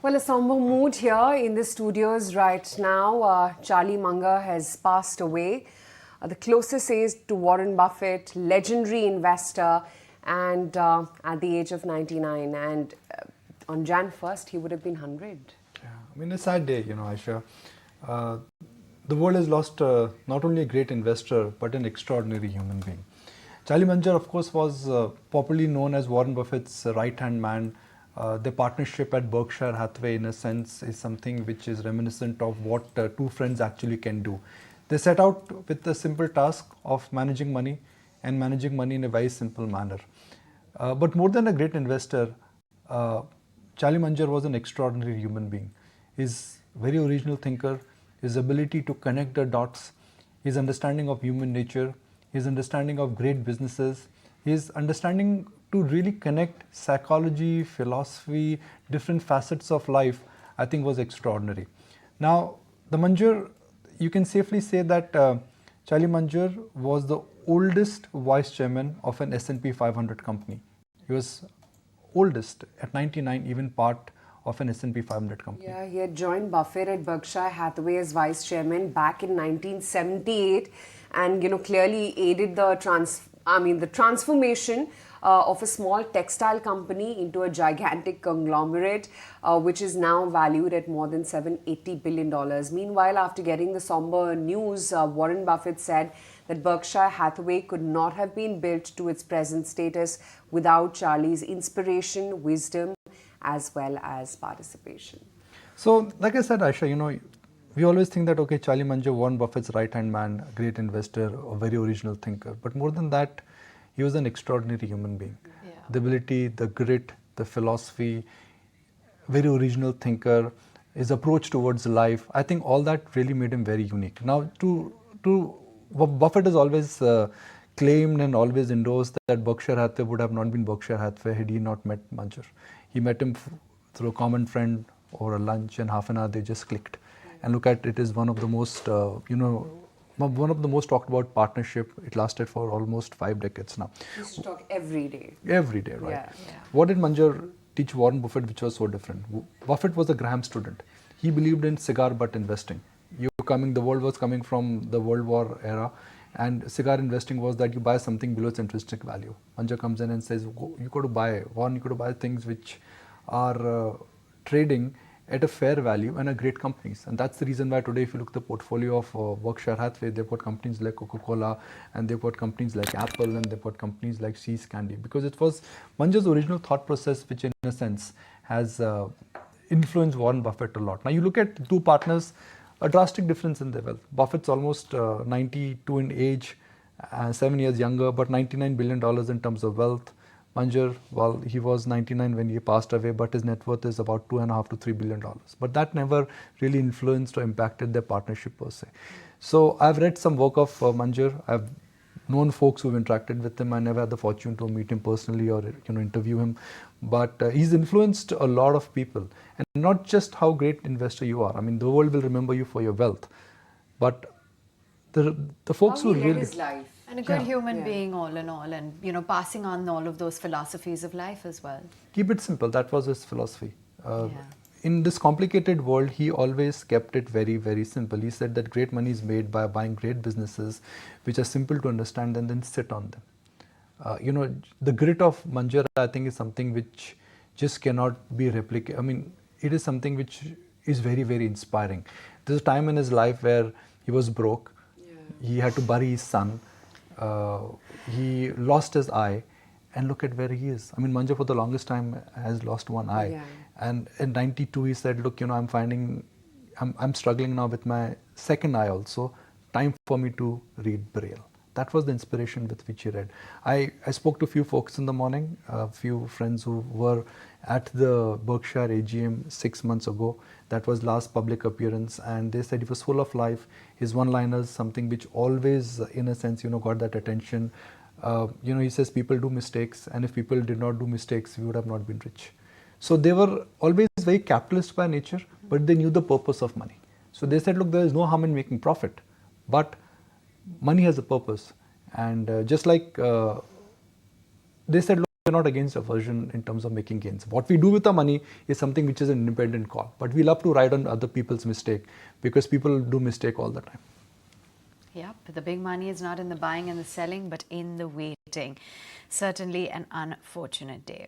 Well, a somber mood here in the studios right now. Charlie Munger has passed away. The closest is to Warren Buffett, legendary investor, and at the age of 99. And on Jan 1st, he would have been 100. Yeah, I mean, it's a sad day, Aisha. Uh, the world has lost not only a great investor, but an extraordinary human being. Charlie Munger, of course, was popularly known as Warren Buffett's right-hand man. The partnership at Berkshire Hathaway, in a sense, is something which is reminiscent of what two friends actually can do. They set out with the simple task of managing money and managing money in a very simple manner. But more than a great investor, Charlie Munger was an extraordinary human being. His very original thinker, his ability to connect the dots, his understanding of human nature, his understanding of great businesses, his understanding to really connect psychology, philosophy, different facets of life, I think was extraordinary. Now, the Munger, you can safely say that Charlie Munger was the oldest vice chairman of an S&P 500 company. He was oldest at 99, even part of an S&P 500 company. Yeah, he had joined Buffett at Berkshire Hathaway as vice chairman back in 1978, and clearly aided the transformation of a small textile company into a gigantic conglomerate, which is now valued at more than $780 billion. Meanwhile, after getting the somber news, Warren Buffett said that Berkshire Hathaway could not have been built to its present status without Charlie's inspiration, wisdom, as well as participation. So, like I said, Aisha, we always think that, okay, Charlie Munger, Warren Buffett's right-hand man, a great investor, a very original thinker. But more than that, he was an extraordinary human being. Yeah. The ability, the grit, the philosophy, very original thinker, his approach towards life, I think all that really made him very unique. Now, Buffett has always claimed and always endorsed that Berkshire Hathaway would have not been Berkshire Hathaway had he not met Munger. He met him through a common friend over a lunch, and half an hour they just clicked. And look at it, is one of the most, one of the most talked about partnership. It lasted for almost 5 decades now. He used to talk every day. Every day, right? Yeah. What did Munger teach Warren Buffett, which was so different? Buffett was a Graham student. He believed in cigar butt investing. The world was coming from the World War era, and cigar investing was that you buy something below its intrinsic value. Munger comes in and says, you got to buy things which are trading at a fair value and are great companies. And that's the reason why today, if you look at the portfolio of Berkshire Hathaway, they've got companies like Coca-Cola, and they've got companies like Apple, and they've got companies like See's Candy, because it was Munger's original thought process which in a sense has influenced Warren Buffett a lot. Now you look at two partners, a drastic difference in their wealth. Buffett's almost 92 in age, 7 years younger, but $99 billion in terms of wealth. Munger, well, he was 99 when he passed away, but his net worth is about $2.5 to $3 billion. But that never really influenced or impacted their partnership per se. So I've read some work of Munger. I've known folks who've interacted with him. I never had the fortune to meet him personally or interview him, but he's influenced a lot of people, and not just how great investor you are. I mean, the world will remember you for your wealth, but the folks who really his life. And a good human being all in all, and passing on all of those philosophies of life as well. Keep it simple. That was his philosophy. In this complicated world, he always kept it very, very simple. He said that great money is made by buying great businesses which are simple to understand and then sit on them. The grit of Munger, I think, is something which just cannot be replicated. I mean, it is something which is very, very inspiring. There's a time in his life where he was broke. He had to bury his son. He lost his eye, and look at where he is. I mean, Munger for the longest time has lost one eye. Yeah. And in 92, he said, look, I'm struggling now with my second eye also. Time for me to read Braille. That was the inspiration with which he read. I spoke to a few folks in the morning, a few friends who were at the Berkshire AGM 6 months ago. That was last public appearance, and they said he was full of life. His one-liners, something which always, in a sense, got that attention. He says people do mistakes, and if people did not do mistakes, we would have not been rich. So they were always very capitalist by nature, but they knew the purpose of money. So they said, look, there is no harm in making profit, but money has a purpose. And just like they said, look, we're not against aversion in terms of making gains. What we do with our money is something which is an independent call. But we love to ride on other people's mistake because people do mistake all the time. Yep, the big money is not in the buying and the selling, but in the waiting. Certainly an unfortunate day.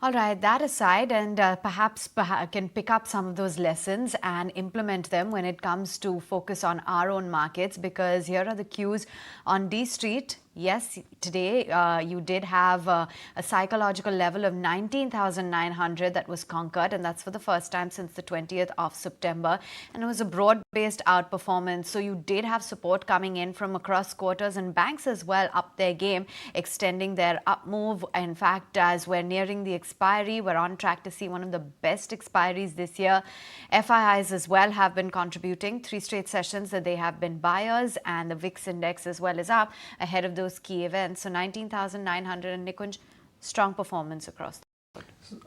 All right, that aside, and perhaps can pick up some of those lessons and implement them when it comes to focus on our own markets, because here are the cues on D Street. Yes, today you did have a psychological level of 19,900 that was conquered, and that's for the first time since the 20th of September. And it was a broad-based outperformance. So you did have support coming in from across quarters, and banks as well up their game, extending their up move. In fact, as we're nearing the expiry, we're on track to see one of the best expiries this year. FIIs as well have been contributing 3 straight sessions that they have been buyers, and the VIX index as well is up ahead of those key events. So 19,900, and Nikunj, strong performance across the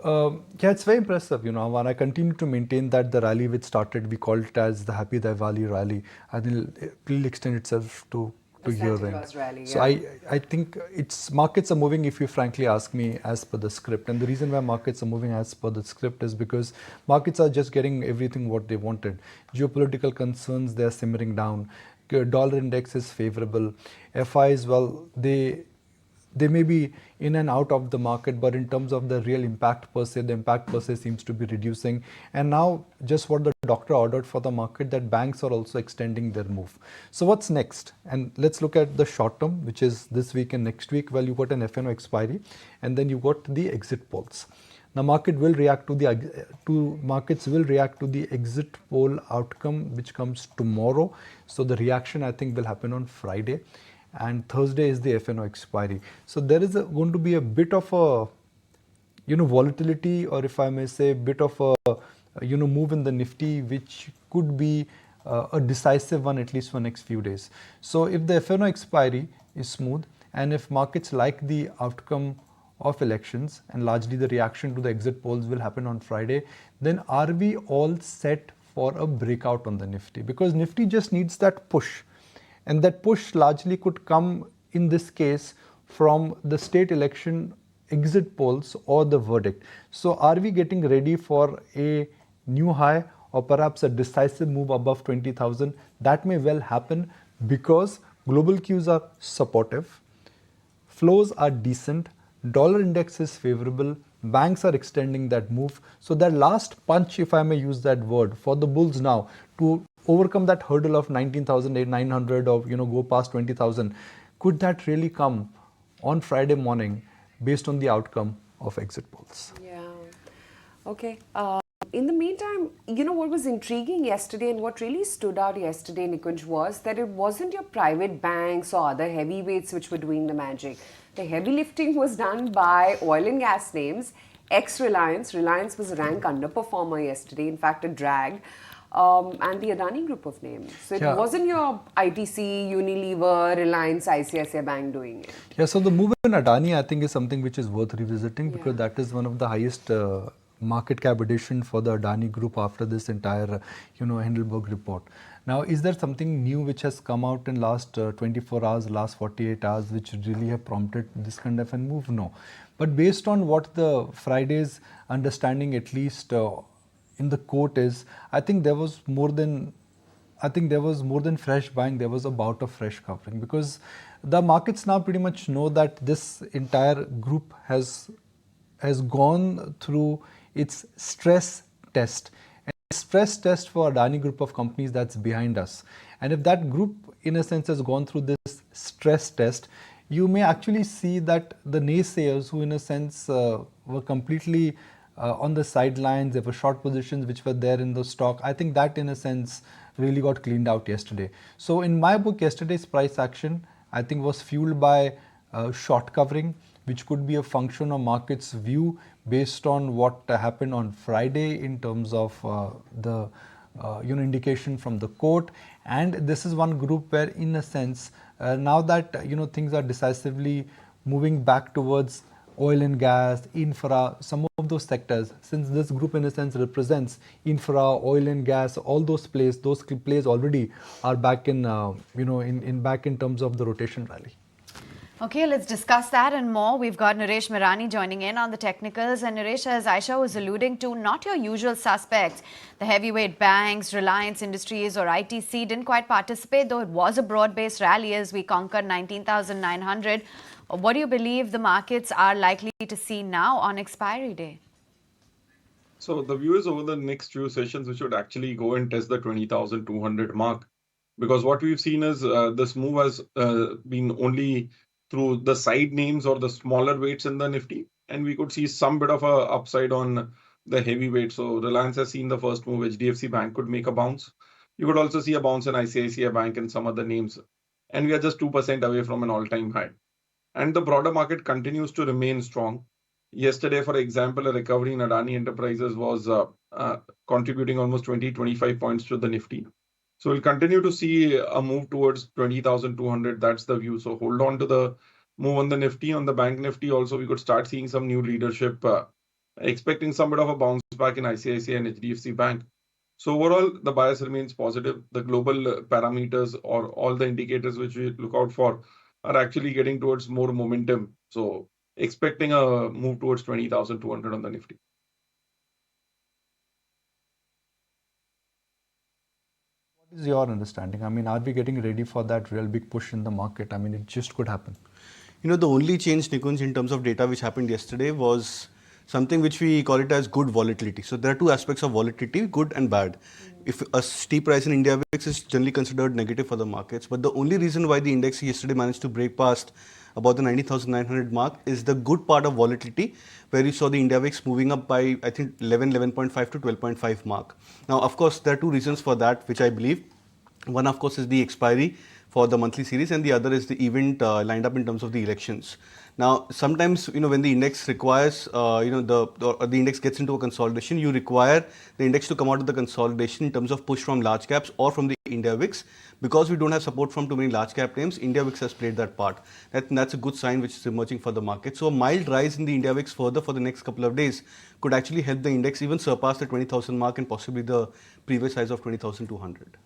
board. Yeah, it's very impressive, and I continue to maintain that the rally which started, we called it as the Happy Diwali rally, I think it will extend itself to year end. Rally, so I think markets are moving, if you frankly ask me, as per the script. And the reason why markets are moving as per the script is because markets are just getting everything what they wanted. Geopolitical concerns, they are simmering down. Dollar index is favorable. FIs, well, they may be in and out of the market, but in terms of the real impact per se, the impact per se seems to be reducing. And now just what the doctor ordered for the market, that banks are also extending their move. So what's next? And let's look at the short term, which is this week and next week. Well, you got an FNO expiry, and then you got the exit polls. Now markets will react to the exit poll outcome, which comes tomorrow. So the reaction, I think, will happen on Friday, and Thursday is the FNO expiry. So there is going to be a bit of a volatility, or if I may say, bit of a move in the nifty, which could be a decisive one, at least for next few days. So if the FNO expiry is smooth, and if markets like the outcome of elections, and largely the reaction to the exit polls will happen on Friday, then are we all set for a breakout on the nifty? Because nifty just needs that push, and that push largely could come in this case from the state election exit polls or the verdict. So are we getting ready for a new high, or perhaps a decisive move above 20,000? That may well happen because global cues are supportive, flows are decent, dollar index is favorable, banks are extending that move. So that last punch, if I may use that word, for the bulls now to overcome that hurdle of 19,900 or go past 20,000, could that really come on Friday morning based on the outcome of exit polls? Yeah. Okay. In the meantime, what was intriguing yesterday and what really stood out yesterday, Nikunj, was that it wasn't your private banks or other heavyweights which were doing the magic. The heavy lifting was done by oil and gas names, ex-Reliance. Reliance was a rank underperformer yesterday, in fact a drag, and the Adani group of names. So it wasn't your ITC, Unilever, Reliance, ICICI Bank doing it. Yeah, so the move in Adani, I think, is something which is worth revisiting, because that is one of the highest market cap addition for the Adani group after this entire, Hindenburg report. Now, is there something new which has come out in last 24 hours, last 48 hours, which really have prompted this kind of a move? No. But based on what the Friday's understanding, at least in the court, is, I think there was more than fresh buying. There was a bout of fresh covering, because the markets now pretty much know that this entire group has gone through its stress test. And stress test for Adani group of companies, that's behind us. And if that group, in a sense, has gone through this stress test, you may actually see that the naysayers, who in a sense were completely on the sidelines, there were short positions which were there in the stock, I think that in a sense really got cleaned out yesterday. So in my book, yesterday's price action, I think, was fueled by short covering, which could be a function of market's view based on what happened on Friday in terms of the indication from the court. And this is one group where, in a sense, now that things are decisively moving back towards oil and gas, infra, some of those sectors, since this group in a sense represents infra, oil and gas, all those plays already are back in back in terms of the rotation rally. Okay, let's discuss that and more. We've got Nooresh Mirani joining in on the technicals. And Nooresh, as Aisha was alluding to, not your usual suspects. The heavyweight banks, Reliance Industries or ITC didn't quite participate, though it was a broad-based rally as we conquered 19,900. What do you believe the markets are likely to see now on expiry day? So the view is over the next few sessions, we should actually go and test the 20,200 mark. Because what we've seen is this move has been only through the side names or the smaller weights in the Nifty. And we could see some bit of a upside on the heavyweight. So Reliance has seen the first move. HDFC Bank could make a bounce. You could also see a bounce in ICICI Bank and some other names. And we are just 2% away from an all-time high. And the broader market continues to remain strong. Yesterday, for example, a recovery in Adani Enterprises was contributing almost 20-25 points to the Nifty. So we'll continue to see a move towards 20,200. That's the view. So hold on to the move on the Nifty. On the bank Nifty also, we could start seeing some new leadership, expecting some bit of a bounce back in ICICI and HDFC Bank. So overall, the bias remains positive. The global parameters or all the indicators which we look out for are actually getting towards more momentum. So expecting a move towards 20,200 on the Nifty. What is your understanding? I mean, are we getting ready for that real big push in the market? I mean, it just could happen. You know, the only change, Nikunj, in terms of data which happened yesterday was something which we call it as good volatility. So there are two aspects of volatility, good and bad. If a steep rise in India VIX is generally considered negative for the markets, but the only reason why the index yesterday managed to break past about the 90,900 mark is the good part of volatility, where you saw the India VIX moving up by, I think, 11.5 to 12.5 mark. Now, of course, there are two reasons for that, which I believe. One, of course, is the expiry for the monthly series, and the other is the event lined up in terms of the elections. Now, sometimes, when the index requires, the index gets into a consolidation, you require the index to come out of the consolidation in terms of push from large caps or from the India VIX. Because we don't have support from too many large cap names, India VIX has played that part. That's a good sign which is emerging for the market. So a mild rise in the India VIX further for the next couple of days could actually help the index even surpass the 20,000 mark and possibly the previous highs of 20,200.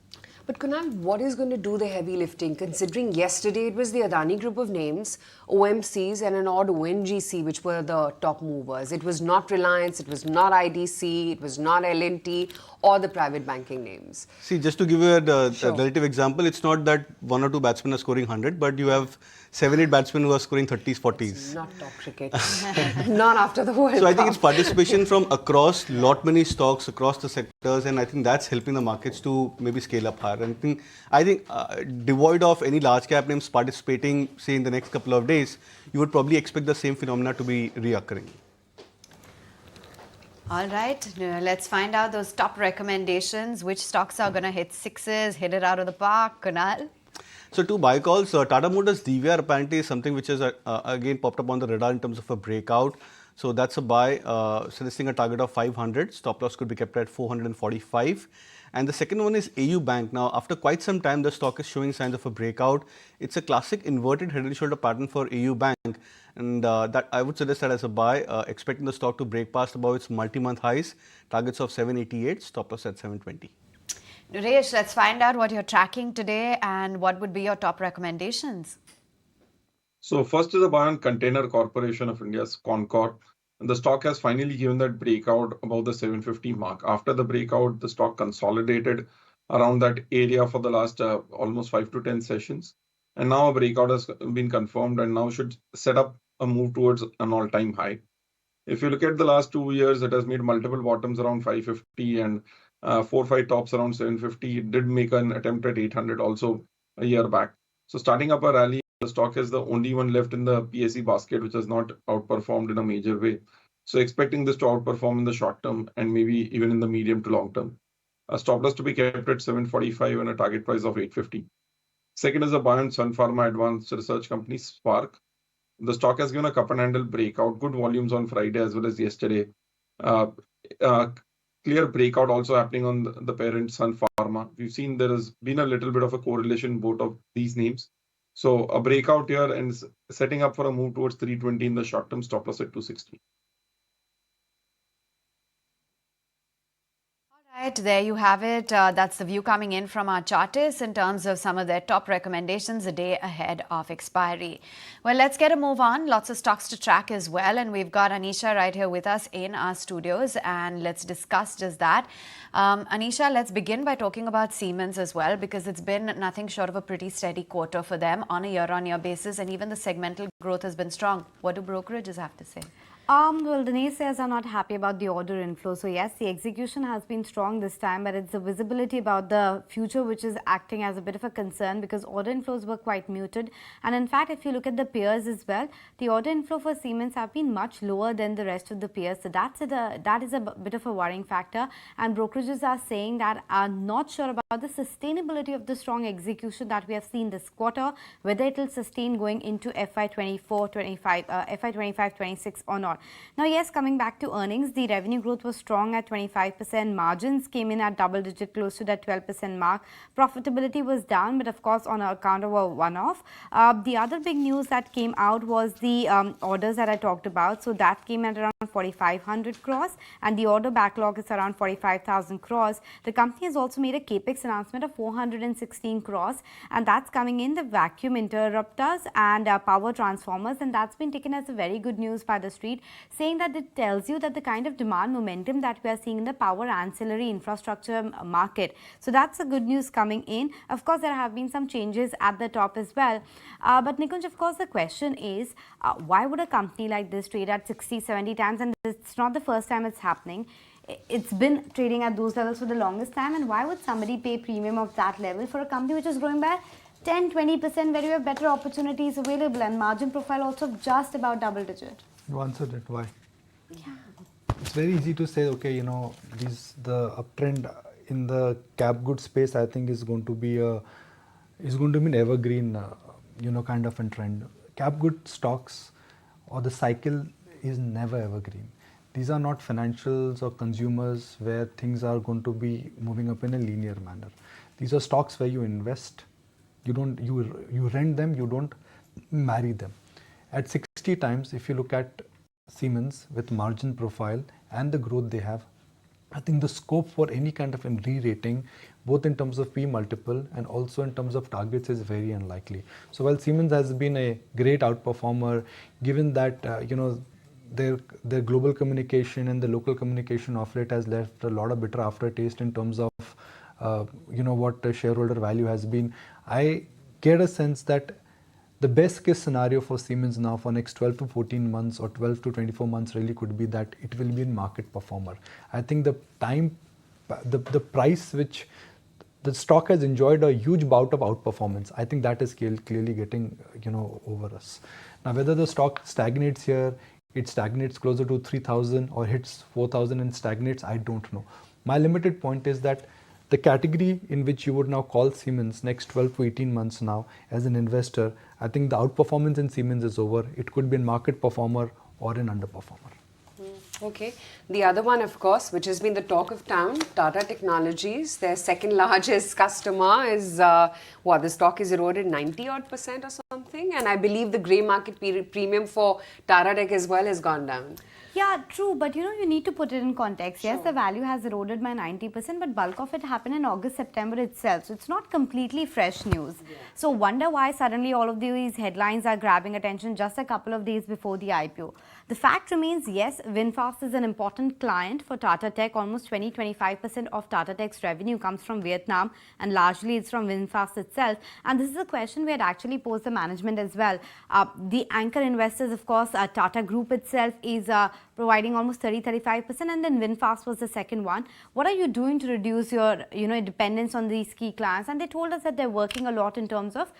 But Kunal, what is going to do the heavy lifting, considering yesterday it was the Adani group of names, OMCs and an odd ONGC, which were the top movers. It was not Reliance, it was not IDC, it was not L&T or the private banking names. See, just to give you a Sure. relative example, it's not that one or two batsmen are scoring 100, but you have 7-8 batsmen who are scoring 30s, 40s. Not top cricket. Not after the World So I think Cup. it's participation from across lot many stocks, across the sectors, and I think that's helping the markets to maybe scale up higher. And I think devoid of any large cap names participating, say in the next couple of days, you would probably expect the same phenomena to be reoccurring. All right, let's find out those top recommendations. Which stocks are going to hit sixes, hit it out of the park? Kunal? So two buy calls. Tata Motors DVR apparently is something which has again popped up on the radar in terms of a breakout. So that's a buy, suggesting a target of 500. Stop loss could be kept at 445. And the second one is AU Bank. Now, after quite some time, the stock is showing signs of a breakout. It's a classic inverted head and shoulder pattern for AU Bank. And that I would suggest that as a buy, expecting the stock to break past above its multi-month highs, targets of 788, stop loss at 720. Nooresh, let's find out what you're tracking today and what would be your top recommendations. So first is a buy on Container Corporation of India's Concor. And the stock has finally given that breakout above the 750 mark. After the breakout, the stock consolidated around that area for the last almost 5 to 10 sessions. And now a breakout has been confirmed and now should set up a move towards an all-time high. If you look at the last 2 years, it has made multiple bottoms around 550 and 4 or 5 tops around 750. It did make an attempt at 800 also a year back. So starting up a rally, the stock is the only one left in the PSE basket, which has not outperformed in a major way. So expecting this to outperform in the short term and maybe even in the medium to long term. A stop loss to be kept at 745 and a target price of 850. Second is a buy on Sun Pharma Advanced Research Company, Spark. The stock has given a cup and handle breakout, good volumes on Friday as well as yesterday. Clear breakout also happening on the parent Sun Pharma. We've seen there has been a little bit of a correlation both of these names. So a breakout here and setting up for a move towards 320 in the short term, stop loss at 260. Right, there you have it. That's the view coming in from our chartists in terms of some of their top recommendations a day ahead of expiry. Well, let's get a move on. Lots of stocks to track as well. And we've got Anisha right here with us in our studios. And let's discuss just that. Anisha, let's begin by talking about Siemens as well, because it's been nothing short of a pretty steady quarter for them on a year-on-year basis. And even the segmental growth has been strong. What do brokerages have to say? Well, the naysayers are not happy about the order inflow. So yes, the execution has been strong this time, but it's the visibility about the future which is acting as a bit of a concern, because order inflows were quite muted. And in fact, if you look at the peers as well, the order inflow for Siemens have been much lower than the rest of the peers. So that is a bit of a worrying factor. And brokerages are saying that are not sure about the sustainability of the strong execution that we have seen this quarter, whether it will sustain going into FY24-25, FY25-26 or not. Now, yes, coming back to earnings, the revenue growth was strong at 25%. Margins came in at double digit, close to that 12% mark. Profitability was down, but of course on account of a one-off. The other big news that came out was the orders that I talked about. So that came at around 4,500 crores, and the order backlog is around 45,000 crores. The company has also made a capex announcement of 416 crores, and that's coming in the vacuum interrupters and power transformers, and that's been taken as a very good news by the street, saying that it tells you that the kind of demand momentum that we are seeing in the power ancillary infrastructure market. So that's a good news coming in. Of course, there have been some changes at the top as well. But Nikunj, of course, the question is, why would a company like this trade at 60, 70 times? And it's not the first time it's happening. It's been trading at those levels for the longest time. And why would somebody pay premium of that level for a company which is growing by 10-20%, where you have better opportunities available and margin profile also just about double digit? You answered it. Why? Yeah. It's very easy to say, okay, you know, the uptrend in the cap goods space, I think, is going to be an evergreen, kind of a trend. Cap good stocks or the cycle is never evergreen. These are not financials or consumers where things are going to be moving up in a linear manner. These are stocks where you invest. You rent them. You don't marry them. At 60 times, if you look at Siemens with margin profile and the growth they have, I think the scope for any kind of a re-rating, both in terms of P multiple and also in terms of targets, is very unlikely. So while Siemens has been a great outperformer, given that their global communication and the local communication of late has left a lot of bitter aftertaste in terms of what the shareholder value has been, I get a sense that the best case scenario for Siemens now for next 12 to 14 months or 12 to 24 months really could be that it will be a market performer. I think the price which the stock has enjoyed a huge bout of outperformance, I think that is clearly getting over us. Now, whether the stock stagnates here, it stagnates closer to 3,000 or hits 4,000 and stagnates, I don't know. My limited point is that the category in which you would now call Siemens next 12 to 18 months now as an investor, I think the outperformance in Siemens is over. It could be a market performer or an underperformer. Okay. The other one, of course, which has been the talk of town, Tata Technologies, their second largest customer, is the stock is eroded 90% or something. And I believe the grey market premium for Tata Tech as well has gone down. Yeah, true. But you need to put it in context. Yes, the value has eroded by 90%, but bulk of it happened in August, September itself. So it's not completely fresh news. Yeah. So wonder why suddenly all of these headlines are grabbing attention just a couple of days before the IPO. The fact remains, yes, VinFast is an important client for Tata Tech. Almost 20-25% of Tata Tech's revenue comes from Vietnam, and largely it's from VinFast itself. And this is a question we had actually posed the management as well. The anchor investors, of course, Tata Group itself is providing almost 30-35%, and then VinFast was the second one. What are you doing to reduce your dependence on these key clients? And they told us that they're working a lot in terms of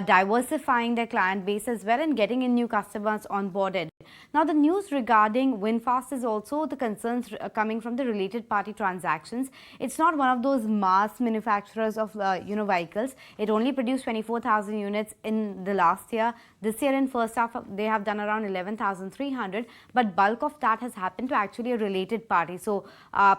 diversifying their client base as well and getting in new customers onboarded. Now, the news regarding VinFast is also the concerns coming from the related party transactions. It's not one of those mass manufacturers of vehicles. It only produced 24,000 units in the last year. This year in first half, they have done around 11,300, but bulk of that has happened to actually a related party. So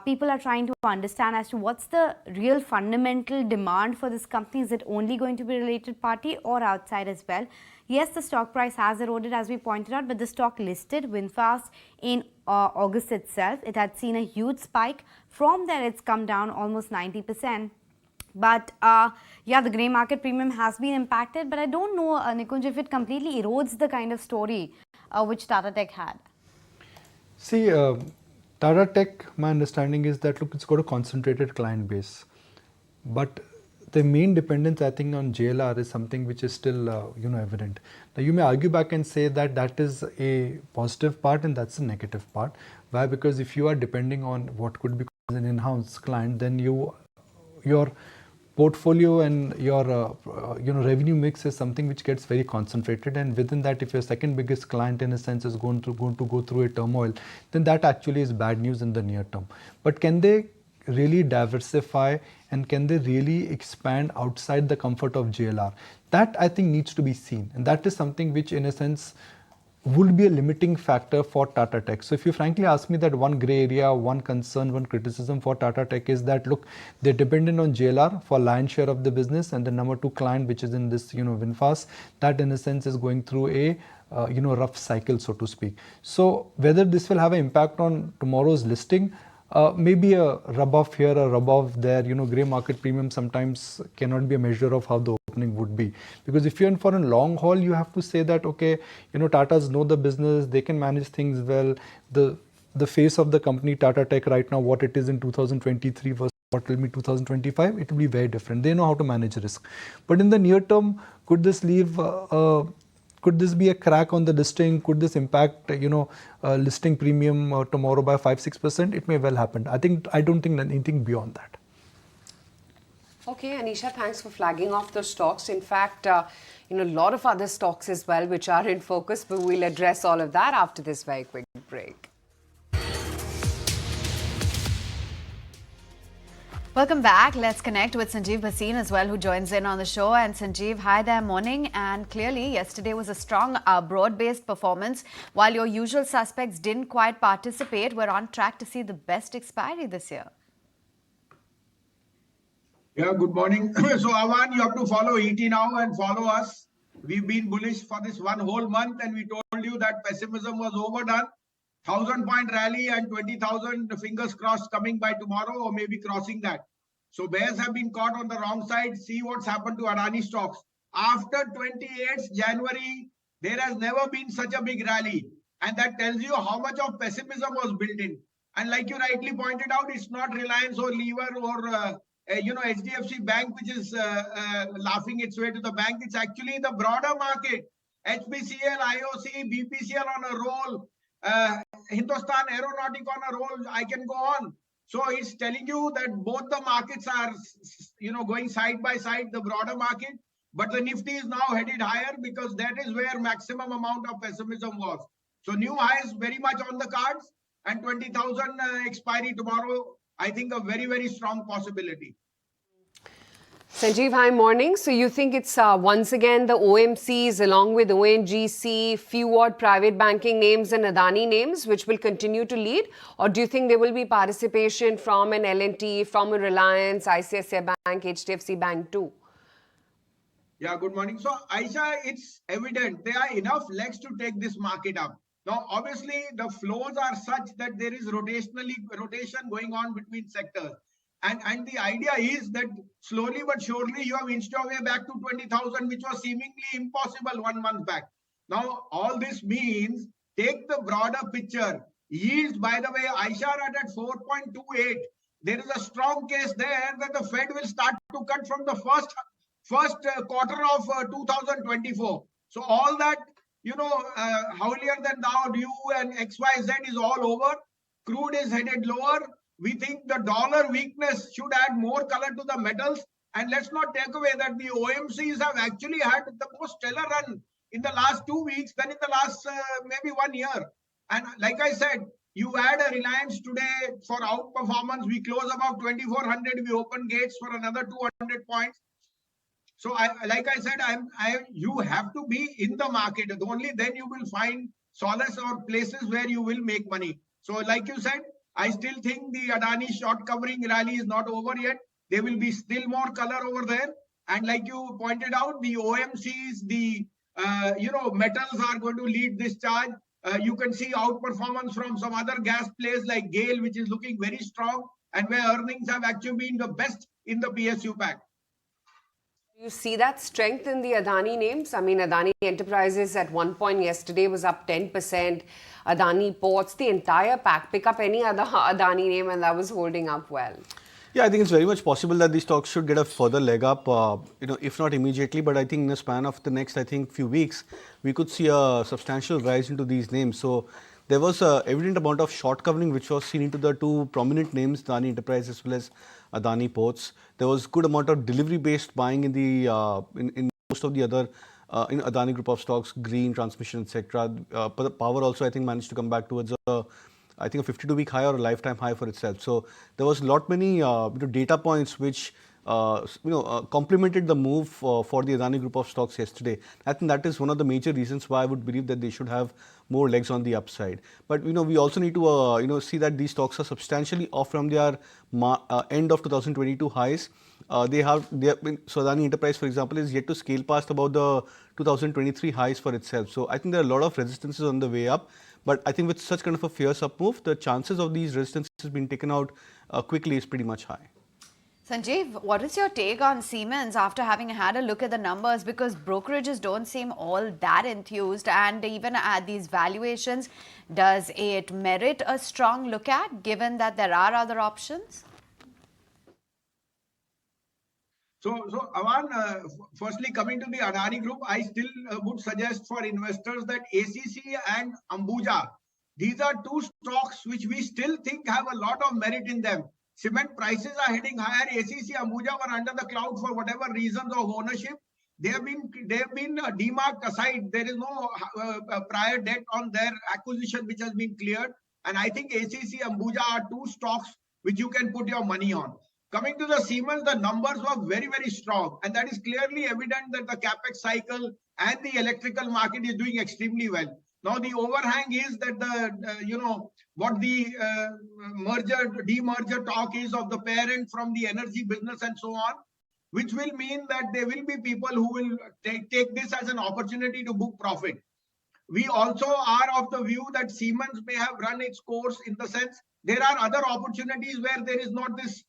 people are trying to understand as to what's the real fundamental demand for this company. Is it only going to be related party or outside as well? Yes, the stock price has eroded as we pointed out, but the stock listed VinFast in August itself. It had seen a huge spike. From there, it's come down almost 90%. But yeah, the grey market premium has been impacted, but I don't know, Nikunj, if it completely erodes the kind of story which Tata Tech had. See, Tata Tech, my understanding is that look, it's got a concentrated client base, but the main dependence I think on JLR is something which is still evident. Now you may argue back and say that that is a positive part and that's a negative part. Why? Because if you are depending on what could be an in-house client, then your portfolio and your revenue mix is something which gets very concentrated, and within that, if your second biggest client in a sense is going to go through a turmoil, then that actually is bad news in the near term. But can they really diversify and can they really expand outside the comfort of JLR? That I think needs to be seen, and that is something which in a sense would be a limiting factor for Tata Tech. So if you frankly ask me that one grey area, one concern, one criticism for Tata Tech is that look, they're dependent on JLR for lion's share of the business, and the number 2 client, which is in this VinFast, that in a sense is going through a rough cycle, so to speak. So whether this will have an impact on tomorrow's listing, maybe a rub off here, a rub off there. Grey market premium sometimes cannot be a measure of how the opening would be, because if you're in for a long haul, you have to say that okay, Tatas know the business, they can manage things well. The face of the company Tata Tech right now, what it is in 2023 versus what will be 2025, it will be very different. They know how to manage risk. But in the near term, could this leave could this be a crack on the listing? Could this impact, listing premium tomorrow by 5-6%? It may well happen. I don't think anything beyond that. Okay, Anisha, thanks for flagging off the stocks. In fact, a lot of other stocks as well which are in focus, but we'll address all of that after this very quick break. Welcome back. Let's connect with Sanjeev Bhasin as well, who joins in on the show. And Sanjeev, hi there, morning. And clearly, yesterday was a strong, broad-based performance. While your usual suspects didn't quite participate, we're on track to see the best expiry this year. Yeah, good morning. So, Avan, you have to follow ET now and follow us. We've been bullish for this one whole month, and we told you that pessimism was overdone. 1,000-point rally and 20,000, fingers crossed, coming by tomorrow or maybe crossing that. So bears have been caught on the wrong side. See what's happened to Adani stocks. After 28th January, there has never been such a big rally. And that tells you how much of pessimism was built in. And like you rightly pointed out, it's not Reliance or Lever or HDFC Bank which is laughing its way to the bank. It's actually the broader market. HPCL, IOC, BPCL on a roll. Hindustan Aeronautic on a roll, I can go on. So it's telling you that both the markets are, going side by side, the broader market, but the Nifty is now headed higher because that is where maximum amount of pessimism was. So new highs very much on the cards, and 20,000 expiry tomorrow, I think a very, very strong possibility. Sanjeev, hi, morning. So you think it's once again the OMCs along with ONGC, few odd private banking names and Adani names which will continue to lead? Or do you think there will be participation from an L&T, from a Reliance, ICICI Bank, HDFC Bank too? Yeah, good morning. So Aisha, it's evident there are enough legs to take this market up. Now, obviously, the flows are such that there is rotation going on between sectors. And the idea is that slowly but surely you have inched your way back to 20,000, which was seemingly impossible 1 month back. Now, all this means take the broader picture. Yields, by the way, Aisha are at 4.28. There is a strong case there that the Fed will start to cut from the first quarter of 2024. So all that, holier than thou view and XYZ is all over. Crude is headed lower. We think the dollar weakness should add more color to the metals. And let's not take away that the OMCs have actually had the most stellar run in the last 2 weeks than in the last maybe 1 year. And like I said, you add a Reliance today for outperformance. We close about 2,400. We open gates for another 200 points. So you have to be in the market. Only then you will find solace or places where you will make money. So like you said, I still think the Adani short covering rally is not over yet. There will be still more color over there. And like you pointed out, the OMCs, the metals are going to lead this charge. You can see outperformance from some other gas plays like GAIL, which is looking very strong and where earnings have actually been the best in the PSU pack. You see that strength in the Adani names? I mean, Adani Enterprises at one point yesterday was up 10%. Adani Ports, the entire pack. Pick up any other Adani name and that was holding up well. Yeah, I think it's very much possible that these stocks should get a further leg up, if not immediately, but I think in the span of the next, few weeks, we could see a substantial rise into these names. So there was a evident amount of short covering which was seen into the two prominent names, Adani Enterprise as well as Adani Ports. There was good amount of delivery-based buying in the in most of the other in Adani group of stocks, green, transmission, etc. But Power also, I think, managed to come back towards a 52-week high or a lifetime high for itself. So there was many data points which complemented the move for the Adani group of stocks yesterday. I think that is one of the major reasons why I would believe that they should have more legs on the upside. But we also need to see that these stocks are substantially off from their end of 2022 highs. So Adani Enterprise, for example, is yet to scale past about the 2023 highs for itself. So I think there are a lot of resistances on the way up. But I think with such kind of a fierce up move, the chances of these resistances being taken out quickly is pretty much high. Sanjeev, what is your take on Siemens after having had a look at the numbers? Because brokerages don't seem all that enthused, and even at these valuations, does it merit a strong look at, given that there are other options? So Aman, firstly, coming to the Adani Group, I still would suggest for investors that ACC and Ambuja, these are two stocks which we still think have a lot of merit in them. Cement prices are heading higher. ACC, Ambuja were under the cloud for whatever reasons of ownership. They have been demarked aside. There is no prior debt on their acquisition which has been cleared. And I think ACC, Ambuja are two stocks which you can put your money on. Coming to the Siemens, the numbers were very, very strong. And that is clearly evident that the capex cycle and the electrical market is doing extremely well. Now, the overhang is that what the demerger talk is of the parent from the energy business and so on, which will mean that there will be people who will take this as an opportunity to book profit. We also are of the view that Siemens may have run its course in the sense there are other opportunities where there is not this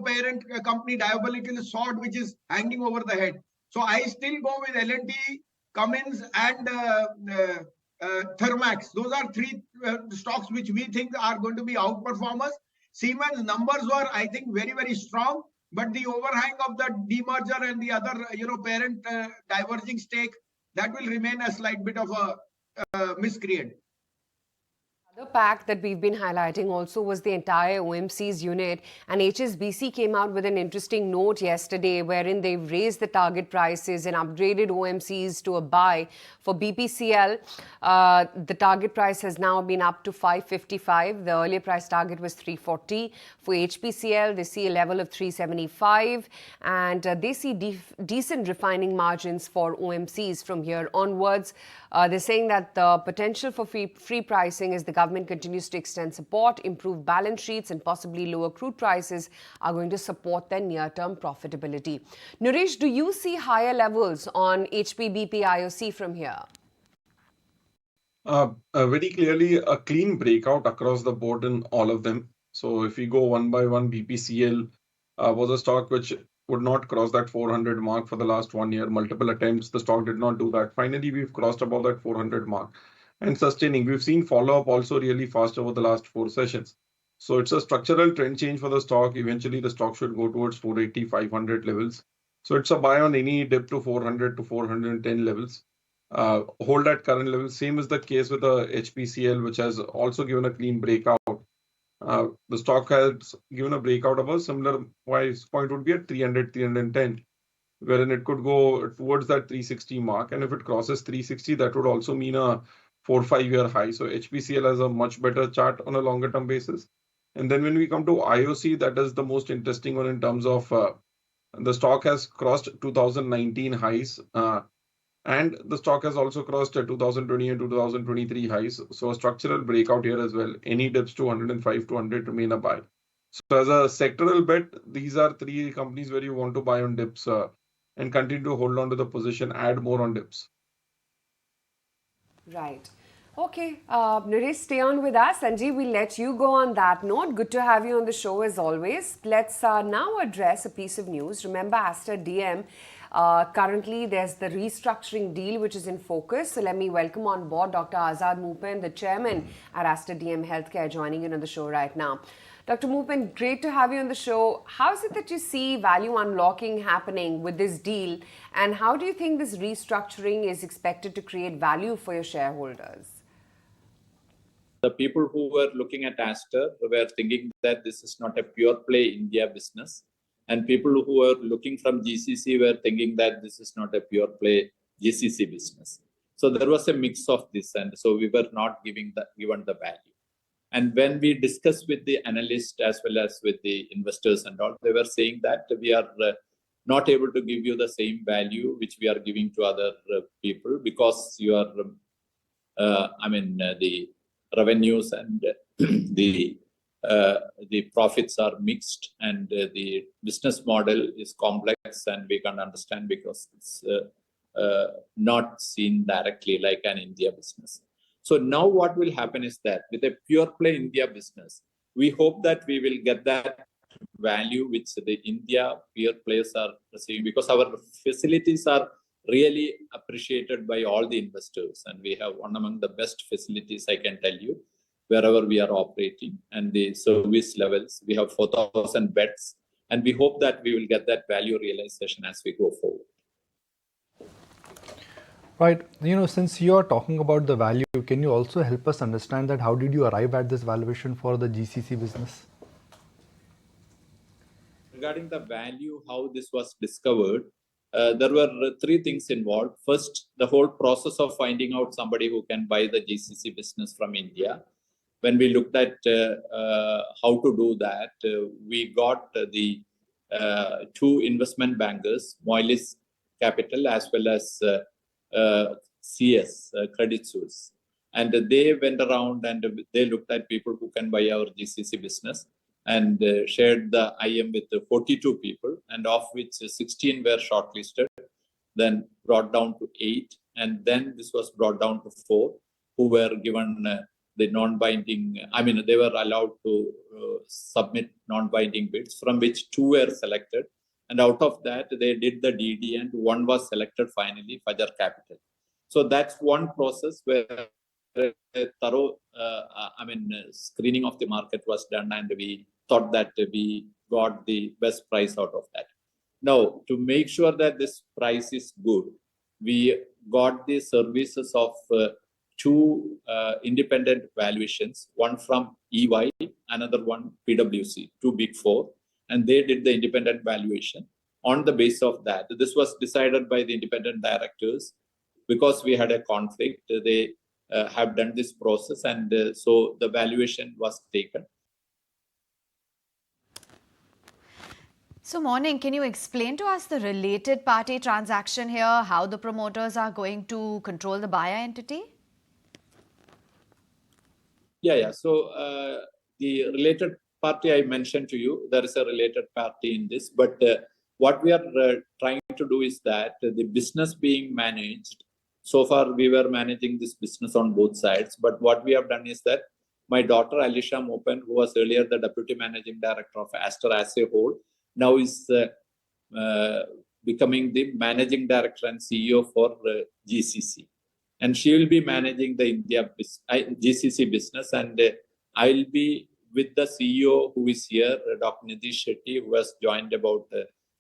parent company diabolical sword which is hanging over the head. So I still go with L&T, Cummins and Thermax. Those are three stocks which we think are going to be outperformers. Siemens numbers were, I think, very, very strong, but the overhang of the demerger and the other, parent diverging stake, that will remain a slight bit of a miscreant. The pack that we've been highlighting also was the entire OMC's unit, and HSBC came out with an interesting note yesterday wherein they raised the target prices and upgraded OMCs to a buy. For BPCL, the target price has now been up to 555. The earlier price target was 340. For HPCL, they see a level of 375, and they see decent refining margins for OMCs from here onwards. They're saying that the potential for free pricing is the government continues to extend support, improve balance sheets and possibly lower crude prices are going to support their near-term profitability. Nooresh, do you see higher levels on HPBP IOC from here? Very clearly a clean breakout across the board in all of them. So if we go one by one, BPCL was a stock which would not cross that 400 mark for the last 1 year. Multiple attempts, the stock did not do that. Finally, we've crossed above that 400 mark and sustaining. We've seen follow-up also really fast over the last 4 sessions. So it's a structural trend change for the stock. Eventually, the stock should go towards 480, 500 levels. So it's a buy on any dip to 400 to 410 levels. Hold at current levels. Same is the case with the HPCL, which has also given a clean breakout. The stock has given a breakout of a similar price point would be at 300, 310, wherein it could go towards that 360 mark. And if it crosses 360, that would also mean a 4-5 year high. So HPCL has a much better chart on a longer term basis. And then when we come to IOC, that is the most interesting one in terms of the stock has crossed 2019 highs. And the stock has also crossed 2020 and 2023 highs. So a structural breakout here as well. Any dips to 105 to 100 remain a buy. So as a sectoral bet, these are 3 companies where you want to buy on dips and continue to hold on to the position, add more on dips. Right. Okay, Nooresh, stay on with us. Sanjeev, we'll let you go on that note. Good to have you on the show as always. Let's now address a piece of news. Remember Aster DM, currently there's the restructuring deal which is in focus. So let me welcome on board Dr. Azad Moopen, the chairman at Aster DM Healthcare, joining in on the show right now. Dr. Moopen, great to have you on the show. How is it that you see value unlocking happening with this deal? And how do you think this restructuring is expected to create value for your shareholders? The people who were looking at Aster were thinking that this is not a pure play India business. And people who were looking from GCC were thinking that this is not a pure play GCC business. So there was a mix of this. And so we were not given the value. And when we discussed with the analysts as well as with the investors and all, they were saying that we are not able to give you the same value which we are giving to other people because you are, the revenues and the profits are mixed and the business model is complex and we can understand because it's not seen directly like an India business. So now what will happen is that with a pure play India business, we hope that we will get that value which the India pure players are receiving because our facilities are really appreciated by all the investors. And we have one among the best facilities, I can tell you, wherever we are operating and the service levels. We have 4,000 beds and we hope that we will get that value realization as we go forward. Right. Since you are talking about the value, can you also help us understand that how did you arrive at this valuation for the GCC business? Regarding the value, how this was discovered, there were three things involved. First, the whole process of finding out somebody who can buy the GCC business from India. When we looked at how to do that, we got the two investment bankers, Moelis Capital as well as CS, Credit Suisse. And they went around and they looked at people who can buy our GCC business and shared the IM with 42 people, and of which 16 were shortlisted, then brought down to 8, and then this was brought down to 4 who were given the non-binding, they were allowed to submit non-binding bids, from which 2 were selected. And out of that, they did the DD and 1 was selected finally, Fajar Capital. So that's one process where a thorough screening of the market was done and we thought that we got the best price out of that. Now, to make sure that this price is good, we got the services of 2 independent valuations, one from EY, another one PwC, 2 big 4. And they did the independent valuation. On the basis of that, this was decided by the independent directors because we had a conflict. They have done this process and so the valuation was taken. So morning, can you explain to us the related party transaction here, how the promoters are going to control the buyer entity? Yeah. So the related party I mentioned to you, there is a related party in this, but what we are trying to do is that the business being managed, so far we were managing this business on both sides, but what we have done is that my daughter Alisha Moopen, who was earlier the deputy managing director of Aster as a whole, now is becoming the managing director and CEO for GCC. And she will be managing the GCC business, and I'll be with the CEO who is here, Dr. Nitish Shetty, who has joined about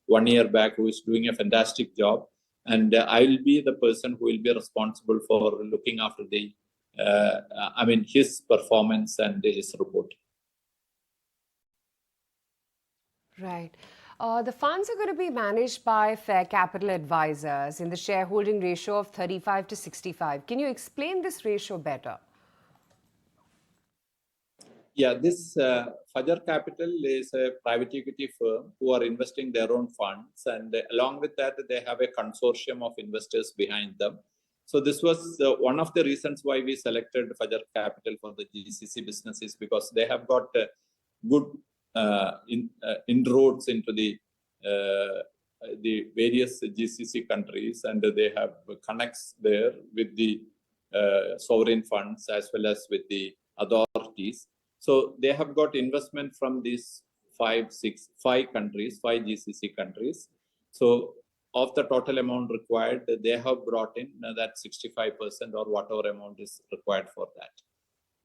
1 year back, who is doing a fantastic job. And I'll be the person who will be responsible for looking after the, his performance and his report. Right. The funds are going to be managed by Fair Capital Advisors in the shareholding ratio of 35 to 65. Can you explain this ratio better? Yeah, this Fajar Capital is a private equity firm who are investing their own funds, and along with that, they have a consortium of investors behind them. So this was one of the reasons why we selected Fajar Capital for the GCC business, is because they have got good inroads into the various GCC countries, and they have connects there with the sovereign funds as well as with the authorities. So they have got investment from these five countries, five GCC countries. So of the total amount required, they have brought in that 65% or whatever amount is required for that.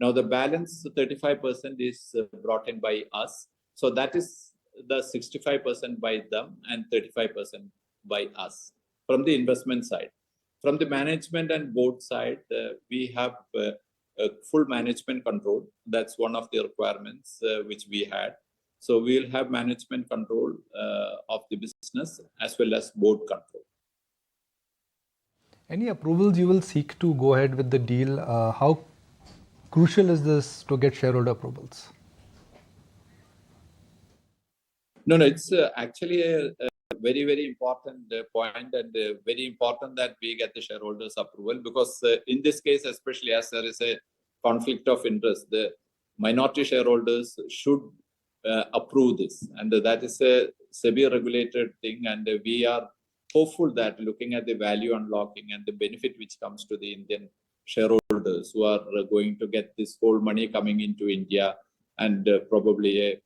Now the balance 35% is brought in by us. So that is the 65% by them and 35% by us from the investment side. From the management and board side, we have full management control. That's one of the requirements which we had. So we'll have management control of the business as well as board control. Any approvals you will seek to go ahead with the deal? How crucial is this to get shareholder approvals? No, it's actually a very, very important point, and very important that we get the shareholders' approval, because in this case, especially as there is a conflict of interest, the minority shareholders should approve this, and that is a SEBI regulated thing, and we are hopeful that looking at the value unlocking and the benefit which comes to the Indian shareholders who are going to get this whole money coming into India and probably a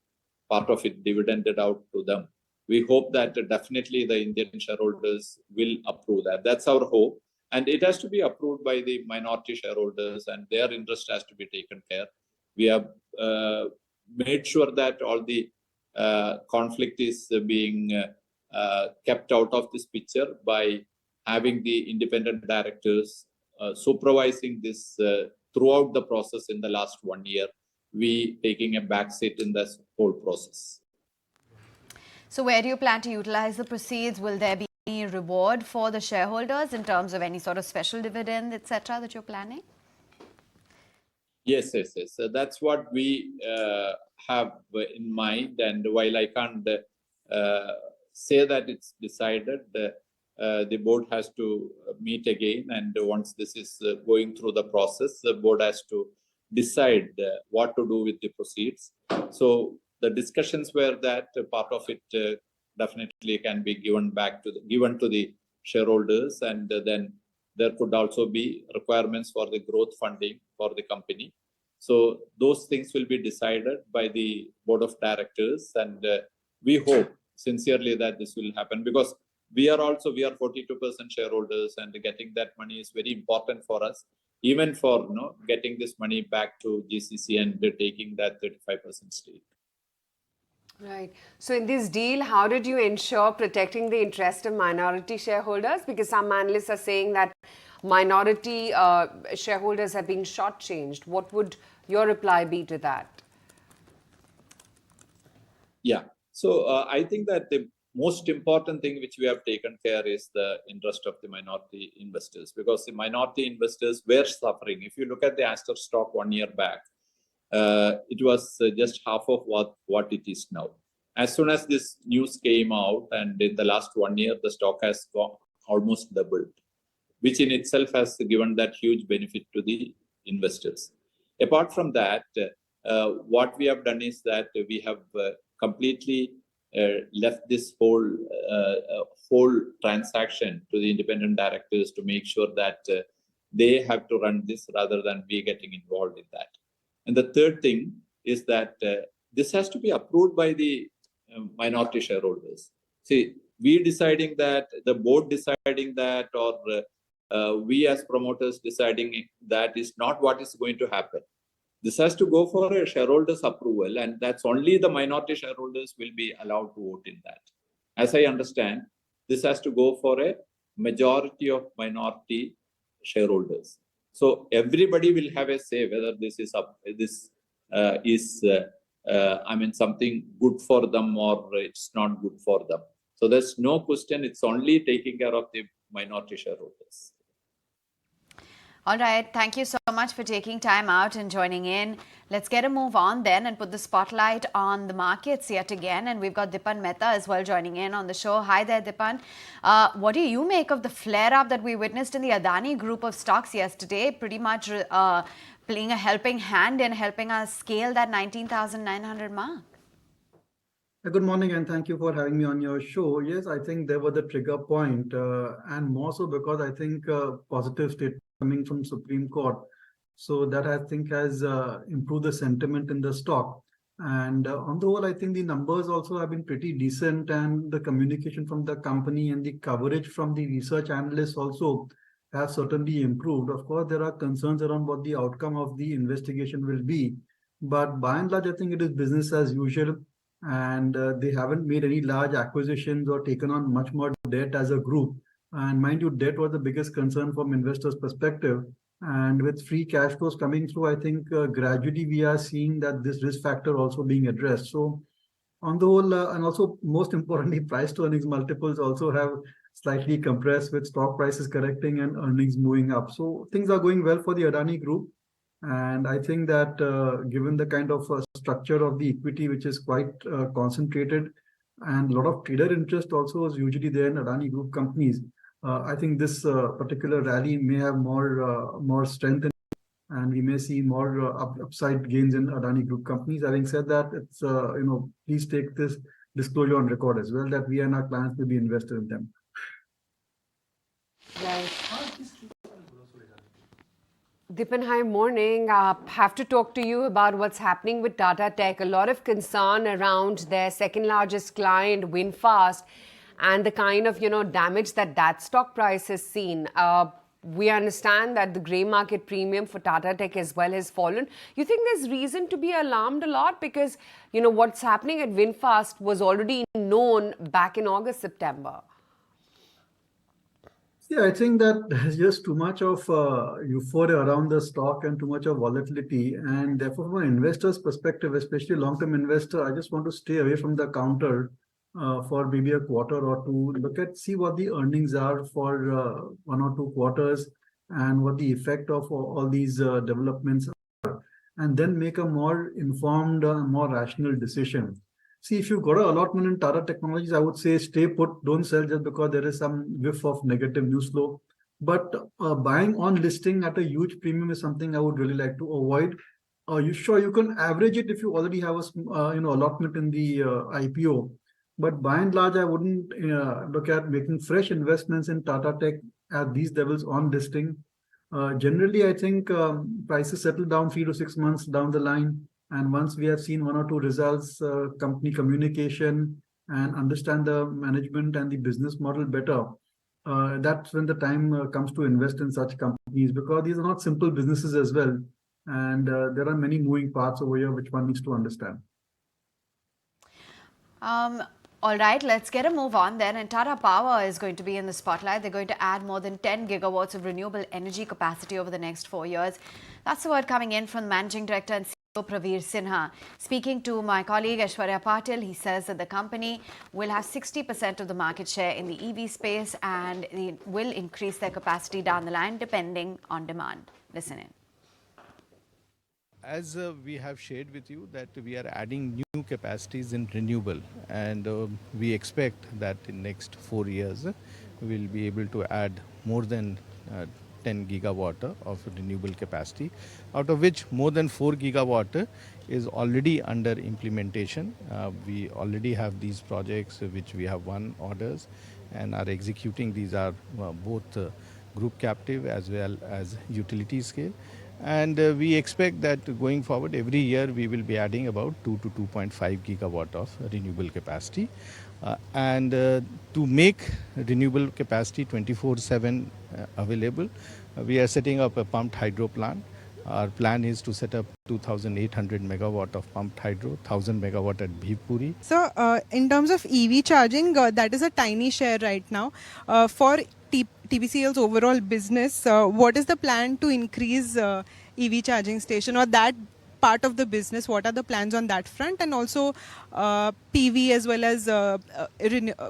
part of it dividended out to them. We hope that definitely the Indian shareholders will approve that. That's our hope. And it has to be approved by the minority shareholders, and their interest has to be taken care. We have made sure that all the conflict is being kept out of this picture by having the independent directors supervising this throughout the process in the last 1 year. We taking a back seat in this whole process. So where do you plan to utilize the proceeds? Will there be any reward for the shareholders in terms of any sort of special dividend, etc., that you're planning? Yes. So that's what we have in mind. And while I can't say that it's decided, the board has to meet again. And once this is going through the process, the board has to decide what to do with the proceeds. So the discussions were that part of it definitely can be given to the shareholders, and then there could also be requirements for the growth funding for the company. So those things will be decided by the board of directors, and we hope sincerely that this will happen, because we are 42% shareholders, and getting that money is very important for us, even for getting this money back to GCC and taking that 35% stake. Right. So in this deal, how did you ensure protecting the interest of minority shareholders? Because some analysts are saying that minority shareholders have been shortchanged. What would your reply be to that? Yeah. So I think that the most important thing which we have taken care is the interest of the minority investors, because the minority investors were suffering. If you look at the Aster stock 1 year back, it was just half of what it is now. As soon as this news came out, and in the last 1 year, the stock has gone almost doubled, which in itself has given that huge benefit to the investors. Apart from that, what we have done is that we have completely left this whole transaction to the independent directors to make sure that they have to run this rather than we getting involved in that. And the third thing is that this has to be approved by the minority shareholders. See, we deciding that, the board deciding that, or we as promoters deciding that is not what is going to happen. This has to go for a shareholders' approval, and that's only the minority shareholders will be allowed to vote in that. As I understand, this has to go for a majority of minority shareholders. So everybody will have a say whether this is something good for them or it's not good for them. So there's no question. It's only taking care of the minority shareholders. All right. Thank you so much for taking time out and joining in. Let's get a move on then and put the spotlight on the markets yet again. And we've got Dipan Mehta as well joining in on the show. Hi there, Dipan. What do you make of the flare-up that we witnessed in the Adani group of stocks yesterday? Pretty much playing a helping hand in helping us scale that 19,900 mark. Good morning, and thank you for having me on your show. Yes, I think there was the trigger point, and more so because I think positive statement coming from Supreme Court. So that I think has improved the sentiment in the stock. And on the whole, I think the numbers also have been pretty decent, and the communication from the company and the coverage from the research analysts also has certainly improved. Of course, there are concerns around what the outcome of the investigation will be. But by and large, I think it is business as usual. And they haven't made any large acquisitions or taken on much more debt as a group. And mind you, debt was the biggest concern from investors' perspective. And with free cash flows coming through, I think gradually we are seeing that this risk factor also being addressed. So on the whole, and also most importantly, price to earnings multiples also have slightly compressed with stock prices correcting and earnings moving up. So things are going well for the Adani group. And I think that given the kind of structure of the equity, which is quite concentrated, and a lot of trader interest also is usually there in Adani group companies, I think this particular rally may have more strength, and we may see more upside gains in Adani group companies. Having said that, it's please take this disclosure on record as well that we and our clients will be invested in them. Right. Dipan, hi, morning. Have to talk to you about what's happening with Tata Tech. A lot of concern around their second largest client, VinFast, and the kind of damage that stock price has seen. We understand that the grey market premium for Tata Tech as well has fallen. You think there's reason to be alarmed a lot because what's happening at VinFast was already known back in August, September? Yeah, I think that there's just too much of euphoria around the stock and too much of volatility. And therefore, from an investor's perspective, especially long-term investor, I just want to stay away from the counter for maybe a quarter or two. See what the earnings are for 1 or 2 quarters and what the effect of all these developments are, and then make a more informed, more rational decision. See, if you've got an allotment in Tata Technologies, I would say stay put, don't sell just because there is some whiff of negative news flow. But buying on listing at a huge premium is something I would really like to avoid. You can average it if you already have a allotment in the IPO. But by and large, I wouldn't look at making fresh investments in Tata Tech at these levels on listing. Generally, I think prices settle down 3 to 6 months down the line. And once we have seen 1 or 2 results, company communication, and understand the management and the business model better, that's when the time comes to invest in such companies, because these are not simple businesses as well. And there are many moving parts over here which one needs to understand. All right, let's get a move on then. And Tata Power is going to be in the spotlight. They're going to add more than 10 gigawatts of renewable energy capacity over the next 4 years. That's the word coming in from Managing Director and CEO Praveer Sinha. Speaking to my colleague Aishwarya Patil, he says that the company will have 60% of the market share in the EV space and they will increase their capacity down the line depending on demand. Listen in. As we have shared with you that we are adding new capacities in renewable, and we expect that in next 4 years we will be able to add more than 10 gigawatt of renewable capacity, out of which more than 4 gigawatt is already under implementation. We already have these projects which we have won orders and are executing. These are both group captive as well as utility scale. And we expect that going forward, every year we will be adding about 2 to 2.5 gigawatt of renewable capacity. To make renewable capacity 24/7 available, we are setting up a pumped hydro plant. Our plan is to set up 2,800 megawatt of pumped hydro, 1,000 megawatt at Bhivpuri. So in terms of EV charging, that is a tiny share right now. For TPCL's overall business, what is the plan to increase EV charging station or that part of the business? What are the plans on that front, and also PV as well as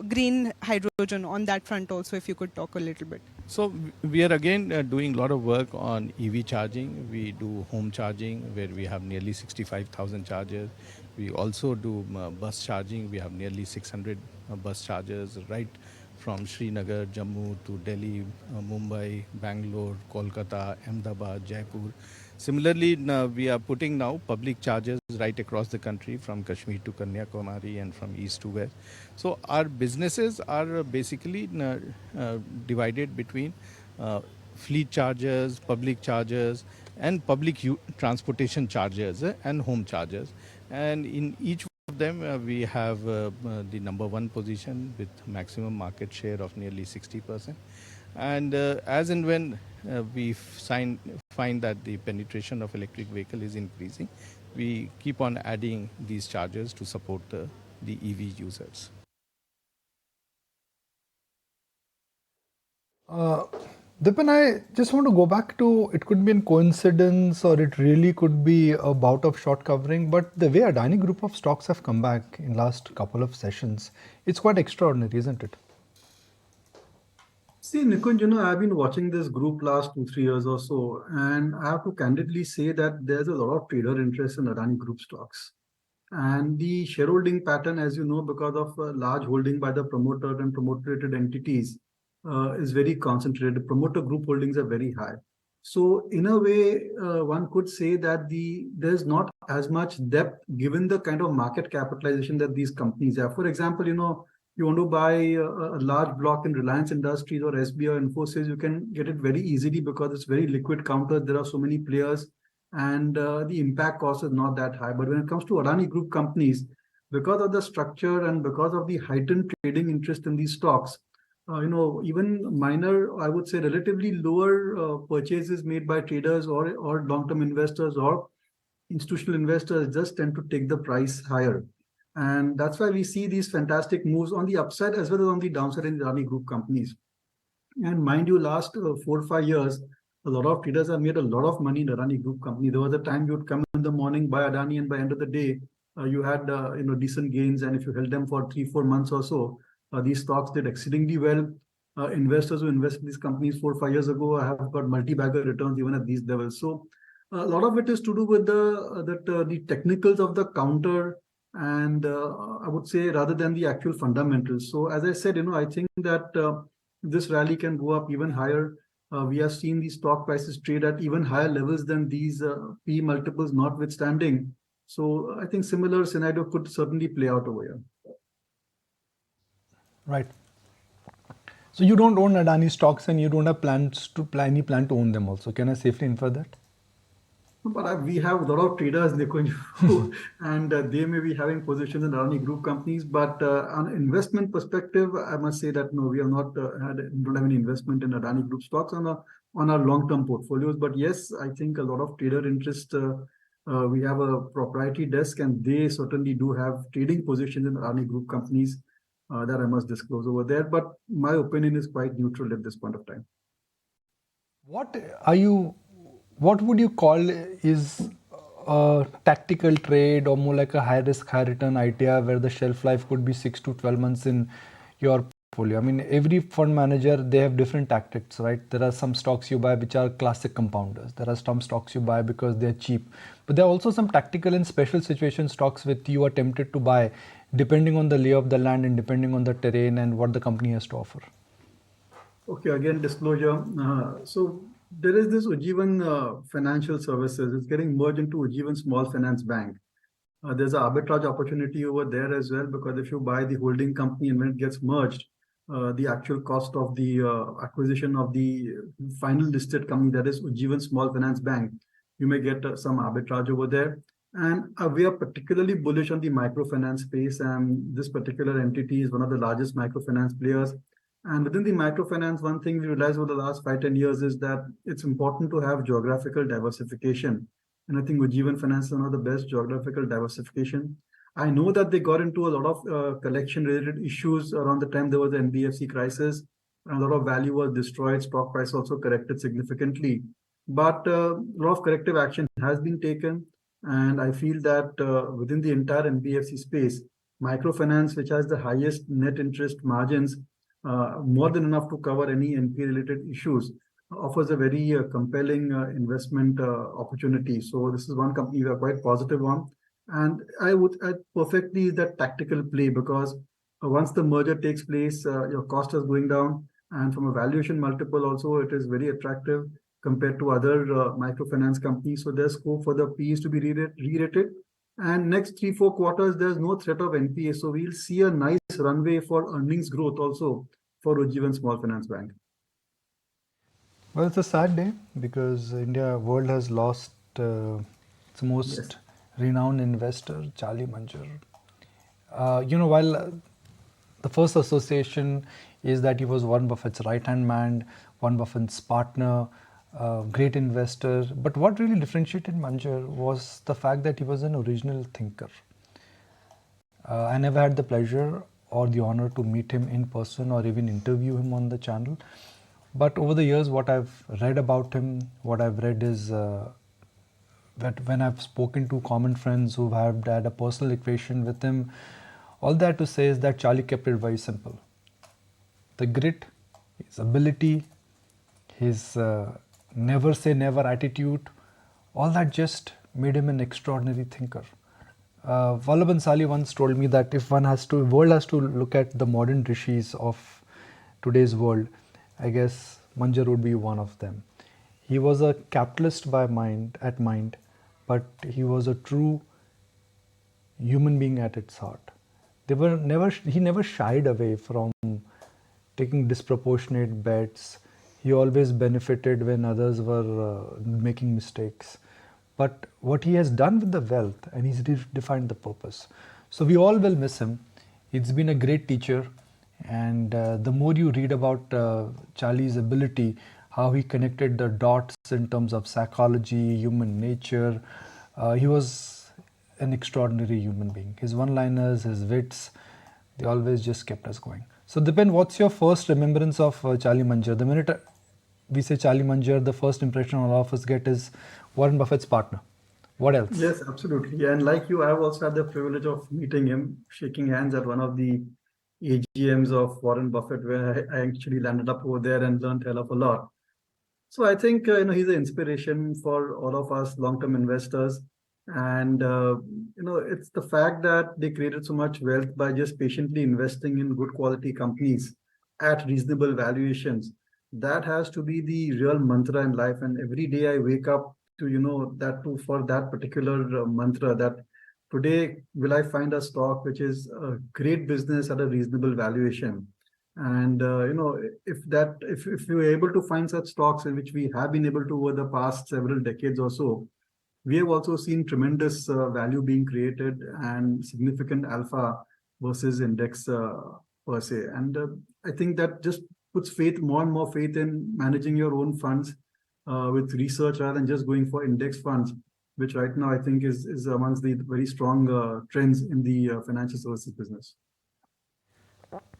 green hydrogen on that front also, if you could talk a little bit. So we are again doing a lot of work on EV charging. We do home charging where we have nearly 65,000 chargers. We also do bus charging. We have nearly 600 bus chargers right from Srinagar, Jammu to Delhi, Mumbai, Bangalore, Kolkata, Ahmedabad, Jaipur. Similarly, we are putting now public chargers right across the country from Kashmir to Kanyakumari and from east to west. So our businesses are basically divided between fleet chargers, public chargers, and public transportation chargers and home chargers. And in each of them, we have the number one position with maximum market share of nearly 60%. And as and when we find that the penetration of electric vehicle is increasing, we keep on adding these chargers to support the EV users. Dipan, I just want to go back to, it could be a coincidence or it really could be a bout of short covering, but the way Adani group of stocks have come back in last couple of sessions, it's quite extraordinary, isn't it? See, Nikunj, I've been watching this group last 2-3 years or so, and I have to candidly say that there's a lot of trader interest in Adani group stocks. And the shareholding pattern, as you know, because of large holding by the promoter and promoter-related entities, is very concentrated. Promoter group holdings are very high. So in a way, one could say that there's not as much depth given the kind of market capitalization that these companies have. For example, you want to buy a large block in Reliance Industries or SBI or Infosys, you can get it very easily because it's very liquid counter. There are so many players and the impact cost is not that high. But when it comes to Adani Group companies, because of the structure and because of the heightened trading interest in these stocks, even minor, I would say relatively lower purchases made by traders or long-term investors or institutional investors just tend to take the price higher. And that's why we see these fantastic moves on the upside as well as on the downside in the Adani Group companies. And mind you, last 4 or 5 years, a lot of traders have made a lot of money in the Adani Group company. There was a time you would come in the morning, buy Adani, and by end of the day, you had decent gains. And if you held them for 3-4 months or so, these stocks did exceedingly well. Investors who invested in these companies 4 or 5 years ago have got multi-bagger returns even at these levels. So a lot of it is to do with the technicals of the counter, and I would say rather than the actual fundamentals. So as I said, I think that this rally can go up even higher. We have seen these stock prices trade at even higher levels than these P multiples notwithstanding. So I think similar scenario could certainly play out over here. Right. So you don't own Adani stocks and you don't have any plan to own them also. Can I safely infer that? But we have a lot of traders, Nikunj, and they may be having positions in Adani Group companies. But on investment perspective, I must say that no, we have not don't have any investment in Adani Group stocks on our long-term portfolios. But yes, I think a lot of trader interest. We have a proprietary desk, and they certainly do have trading positions in Adani Group companies that I must disclose over there. But my opinion is quite neutral at this point of time. What would you call is a tactical trade or more like a high risk, high return idea where the shelf life could be 6 to 12 months in your portfolio? I mean, every fund manager, they have different tactics, right? There are some stocks you buy which are classic compounders. There are some stocks you buy because they're cheap. But there are also some tactical and special situation stocks which you are tempted to buy depending on the lay of the land and depending on the terrain and what the company has to offer. Okay, again, disclosure. So there is this Ujjivan Financial Services. It's getting merged into Ujjivan Small Finance Bank. There's an arbitrage opportunity over there as well, because if you buy the holding company and when it gets merged, the actual cost of the acquisition of the final listed company, that is Ujjivan Small Finance Bank, you may get some arbitrage over there. And we are particularly bullish on the microfinance space, and this particular entity is one of the largest microfinance players. And within the microfinance, one thing we realized over the last 5-10 years is that it's important to have geographical diversification. And I think Ujjivan Finance is one of the best geographical diversification. I know that they got into a lot of collection-related issues around the time there was the NBFC crisis. A lot of value was destroyed. Stock price also corrected significantly. But a lot of corrective action has been taken. And I feel that within the entire NBFC space, microfinance, which has the highest net interest margins, more than enough to cover any NP-related issues, offers a very compelling investment opportunity. So this is one company we are quite positive on. And I would add perfectly that tactical play, because once the merger takes place, your cost is going down. And from a valuation multiple also, it is very attractive compared to other microfinance companies. So there's scope for the Ps to be re-rated. And next 3-4 quarters, there's no threat of NPA. So we'll see a nice runway for earnings growth also for Ujjivan Small Finance Bank. Well, it's a sad day because world has lost its most renowned investor, Charlie Munger. While the first association is that he was Warren Buffett's right-hand man, Warren Buffett's partner, great investor. But what really differentiated Munger was the fact that he was an original thinker. I never had the pleasure or the honor to meet him in person or even interview him on the channel. But over the years, what I've read about him, what I've read is that when I've spoken to common friends who've had a personal equation with him, all that to say is that Charlie kept it very simple. The grit, his ability, his never say never attitude, all that just made him an extraordinary thinker. Vallabh Ansali once told me that if world has to look at the modern rishis of today's world, I guess Munger would be one of them. He was a capitalist by mind, but he was a true human being at its heart. He never shied away from taking disproportionate bets. He always benefited when others were making mistakes. But what he has done with the wealth, and he's defined the purpose. So we all will miss him. It's been a great teacher, and the more you read about Charlie's ability, how he connected the dots in terms of psychology, human nature, he was an extraordinary human being. His one-liners, his wits, they always just kept us going. So Dipen, what's your first remembrance of Charlie Munger? The minute we say Charlie Munger, the first impression all of us get is Warren Buffett's partner. What else? Yes, absolutely. And like you, I've also had the privilege of meeting him, shaking hands at one of the AGMs of Warren Buffett, where I actually landed up over there and learned hell of a lot. So I think he's an inspiration for all of us long-term investors. And it's the fact that they created so much wealth by just patiently investing in good quality companies at reasonable valuations. That has to be the real mantra in life. And every day I wake up to for that particular mantra, that today will I find a stock which is a great business at a reasonable valuation. And if we were able to find such stocks, in which we have been able to over the past several decades or so, we have also seen tremendous value being created and significant alpha versus index per se. And I think that just puts more and more faith in managing your own funds with research rather than just going for index funds, which right now I think is amongst the very strong trends in the financial services business.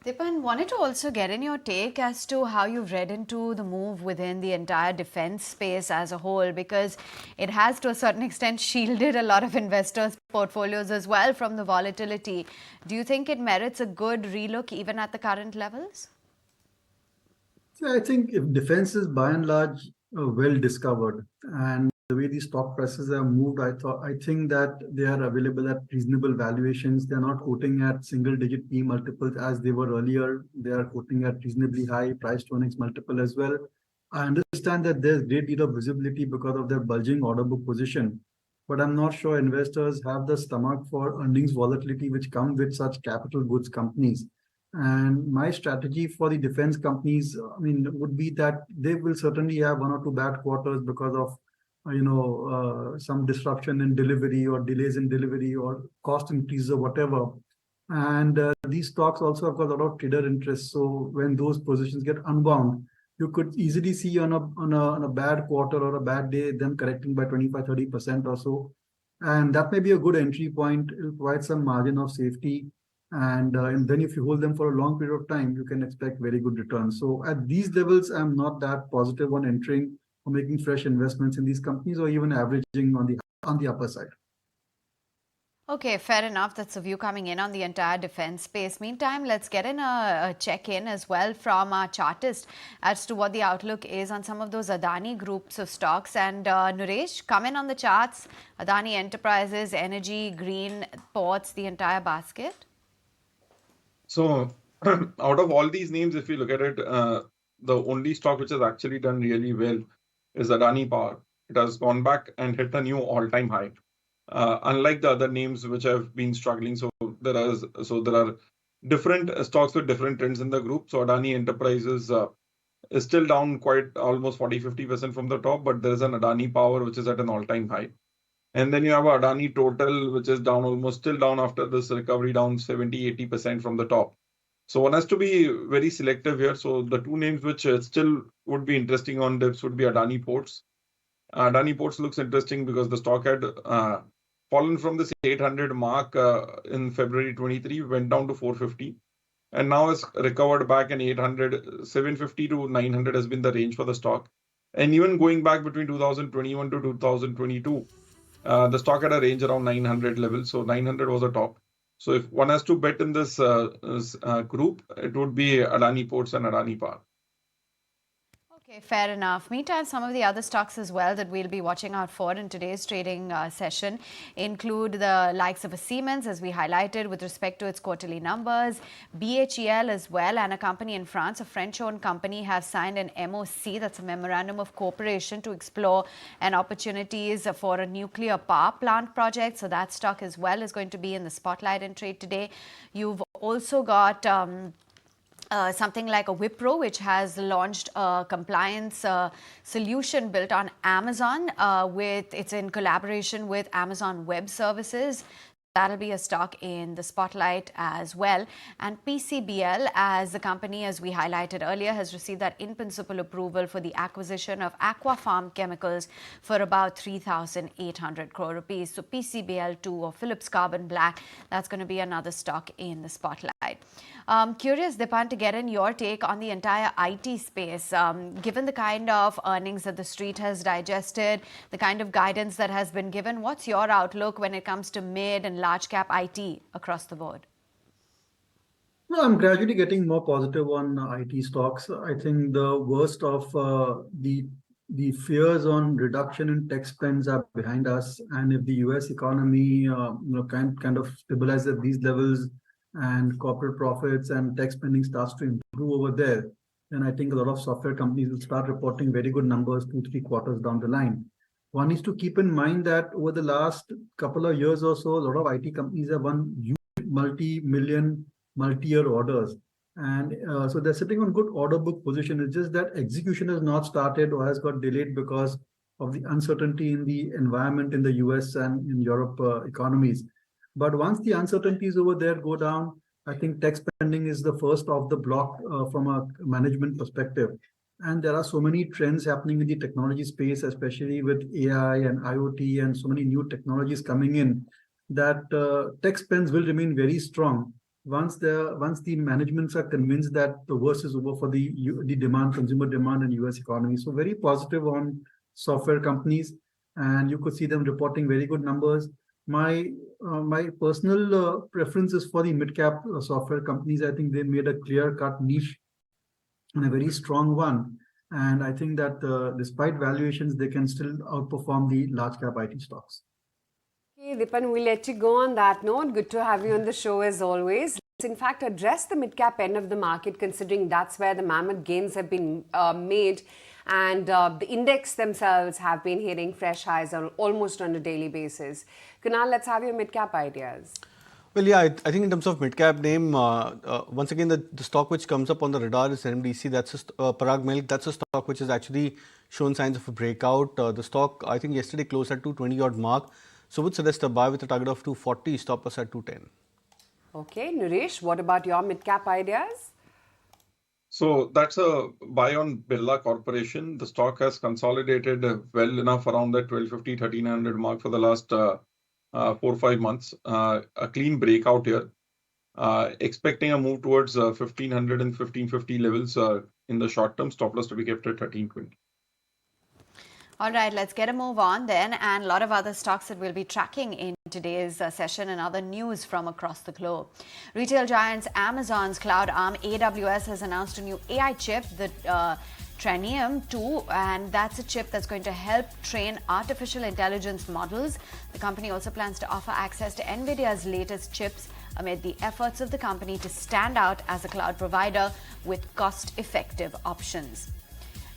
Dipan, wanted to also get in your take as to how you've read into the move within the entire defense space as a whole, because it has to a certain extent shielded a lot of investors' portfolios as well from the volatility. Do you think it merits a good relook even at the current levels? So I think if defense is by and large well discovered, and the way these stock prices have moved, I think that they are available at reasonable valuations. They're not quoting at single-digit P multiples as they were earlier. They are quoting at reasonably high price to earnings multiple as well. I understand that there's great deal of visibility because of their bulging order book position, but I'm not sure investors have the stomach for earnings volatility which come with such capital goods companies. And my strategy for the defense companies, would be that they will certainly have one or two bad quarters because of, some disruption in delivery or delays in delivery or cost increases or whatever. And these stocks also have got a lot of trader interest. So when those positions get unwound, you could easily see on a bad quarter or a bad day them correcting by 25-30% or so. And that may be a good entry point. It'll provide some margin of safety. And then if you hold them for a long period of time, you can expect very good returns. So at these levels, I'm not that positive on entering or making fresh investments in these companies, or even averaging on the upper side. Okay, fair enough. That's a view coming in on the entire defense space. Meantime, let's get in a check-in as well from our chartist as to what the outlook is on some of those Adani groups of stocks. And Nooresh, come in on the charts. Adani Enterprises, Energy, Green, Ports, the entire basket. So out of all these names, if you look at it, the only stock which has actually done really well is Adani Power. It has gone back and hit a new all-time high. Unlike the other names which have been struggling, so there are different stocks with different trends in the group. So Adani Enterprises is still down quite almost 40-50% from the top, but there is an Adani Power which is at an all-time high. And then you have a Adani Total, which is down almost still down after this recovery, down 70-80% from the top. So one has to be very selective here. So the two names which still would be interesting on dips would be Adani Ports. Adani Ports looks interesting because the stock had fallen from this 800 mark in February 23, went down to 450, and now has recovered back in 800, 750 to 900 has been the range for the stock. And even going back between 2021 to 2022, the stock had a range around 900 level. So 900 was a top. So if one has to bet in this group, it would be Adani Ports and Adani Power. Okay, fair enough. Meantime, some of the other stocks as well that we'll be watching out for in today's trading session include the likes of a Siemens, as we highlighted with respect to its quarterly numbers, BHEL as well, and a company in France, a French-owned company, have signed an MOC, that's a Memorandum of Cooperation, to explore and opportunities for a nuclear power plant project. So that stock as well is going to be in the spotlight in trade today. You've also got something like a Wipro, which has launched a compliance solution built on Amazon. It's in collaboration with Amazon Web Services. That'll be a stock in the spotlight as well. And PCBL, as the company, as we highlighted earlier, has received that in-principle approval for the acquisition of Aquafarm Chemicals for about 3,800 crore rupees. So PCBL2 or Phillips Carbon Black, that's going to be another stock in the spotlight. Curious, Dipan, to get in your take on the entire IT space. Given the kind of earnings that the street has digested, the kind of guidance that has been given, what's your outlook when it comes to mid and large cap IT across the board? No, I'm gradually getting more positive on IT stocks. I think the worst of the fears on reduction in tech spends are behind us, and if the US economy kind of stabilizes at these levels, and corporate profits and tech spending starts to improve over there, then I think a lot of software companies will start reporting very good numbers 2-3 quarters down the line. One needs to keep in mind that over the last couple of years or so, a lot of IT companies have won huge multi-million, multi-year orders. And so they're sitting on good order book position. It's just that execution has not started or has got delayed because of the uncertainty in the environment in the US and in Europe economies. But once the uncertainties over there go down, I think tech spending is the first of the block from a management perspective. And there are so many trends happening in the technology space, especially with AI and IoT and so many new technologies coming in, that tech spends will remain very strong once the managements are convinced that the worst is over for the demand, consumer demand and US economy. So very positive on software companies, and you could see them reporting very good numbers. My personal preference is for the mid-cap software companies. I think they made a clear-cut niche and a very strong one. And I think that despite valuations, they can still outperform the large-cap IT stocks. Okay, Dipan, we'll let you go on that note. Good to have you on the show as always. Let's in fact address the mid-cap end of the market, considering that's where the mammoth gains have been made. And the index themselves have been hitting fresh highs almost on a daily basis. Kunal, let's have your mid-cap ideas. Well, yeah, I think in terms of mid-cap name, once again, the stock which comes up on the radar is NMDC. That's Parag Milk. That's a stock which has actually shown signs of a breakout. The stock, I think, yesterday closed at 220-odd mark. So would suggest a buy with a target of 240, stop us at 210. Okay, Nooresh, what about your mid-cap ideas? So that's a buy on Birla Corporation. The stock has consolidated well enough around that 1250, 1300 mark for the last 4 or 5 months. A clean breakout here. Expecting a move towards 1500 and 1550 levels in the short term. Stop loss to be kept at 1320. All right, let's get a move on then, and a lot of other stocks that we'll be tracking in today's session and other news from across the globe. Retail giants Amazon's cloud arm AWS has announced a new AI chip, the Trainium 2, and that's a chip that's going to help train artificial intelligence models. The company also plans to offer access to NVIDIA's latest chips amid the efforts of the company to stand out as a cloud provider with cost-effective options.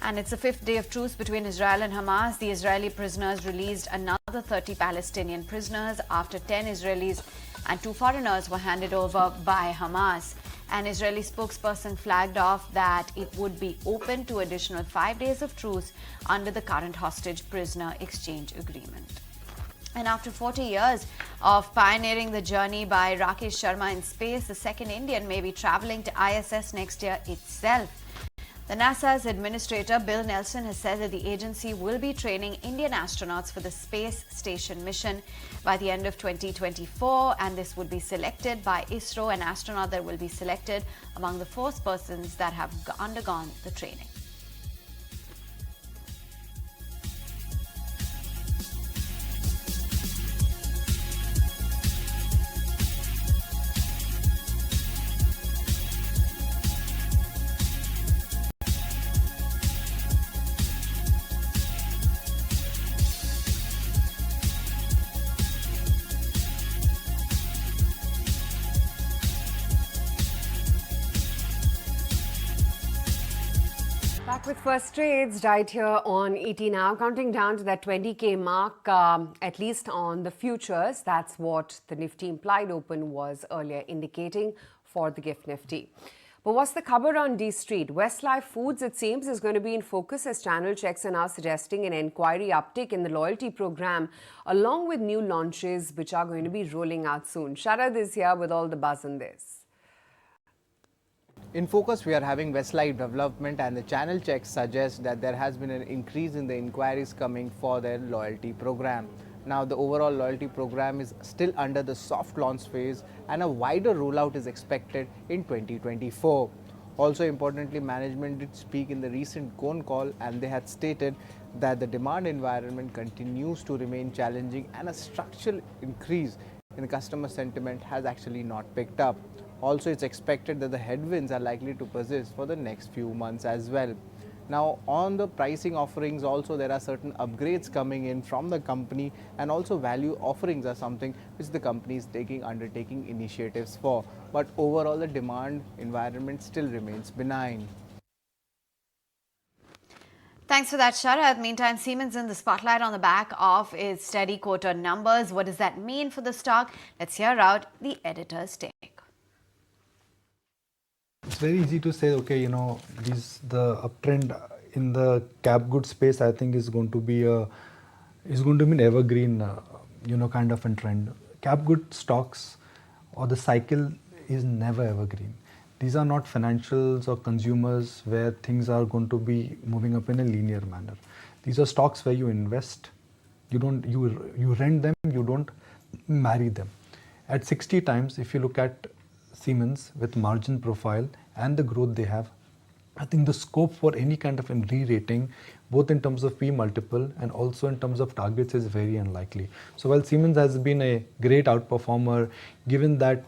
And it's the 5th day of truce between Israel and Hamas. The Israeli prisoners released another 30 Palestinian prisoners after 10 Israelis and 2 foreigners were handed over by Hamas. An Israeli spokesperson flagged off that it would be open to additional 5 days of truce under the current hostage prisoner exchange agreement. And after 40 years of pioneering the journey by Rakesh Sharma in space, the second Indian may be traveling to ISS next year itself. The NASA's administrator, Bill Nelson, has said that the agency will be training Indian astronauts for the space station mission by the end of 2024, and this would be selected by ISRO, an astronaut that will be selected among the 4 persons that have undergone the training. Back with first trades right here on ET Now, counting down to that 20K mark, at least on the futures. That's what the Nifty implied open was earlier indicating for the GIFT Nifty. But what's the cover on D Street? Westlife Foods, it seems, is going to be in focus as channel checks are now suggesting an inquiry uptick in the loyalty program, along with new launches which are going to be rolling out soon. Sharad is here with all the buzz on this. In focus, we are having Westlife Development, and the channel checks suggest that there has been an increase in the inquiries coming for their loyalty program. Now, the overall loyalty program is still under the soft launch phase, and a wider rollout is expected in 2024. Also importantly, management did speak in the recent con call, and they had stated that the demand environment continues to remain challenging and a structural increase in customer sentiment has actually not picked up. Also, it's expected that the headwinds are likely to persist for the next few months as well. Now, on the pricing offerings also, there are certain upgrades coming in from the company, and also value offerings are something which the company is undertaking initiatives for. But overall, the demand environment still remains benign. Thanks for that, Sharad. Meantime, Siemens in the spotlight on the back of its steady quarter numbers. What does that mean for the stock? Let's hear out the editor's take. It's very easy to say, okay, the uptrend in the cap goods space, I think, is going to be an evergreen, kind of a trend. Cap good stocks or the cycle is never evergreen. These are not financials or consumers where things are going to be moving up in a linear manner. These are stocks where you invest, you rent them, you don't marry them. At 60 times, if you look at Siemens with margin profile and the growth they have, I think the scope for any kind of a re-rating, both in terms of P multiple and also in terms of targets, is very unlikely. So while Siemens has been a great outperformer, given that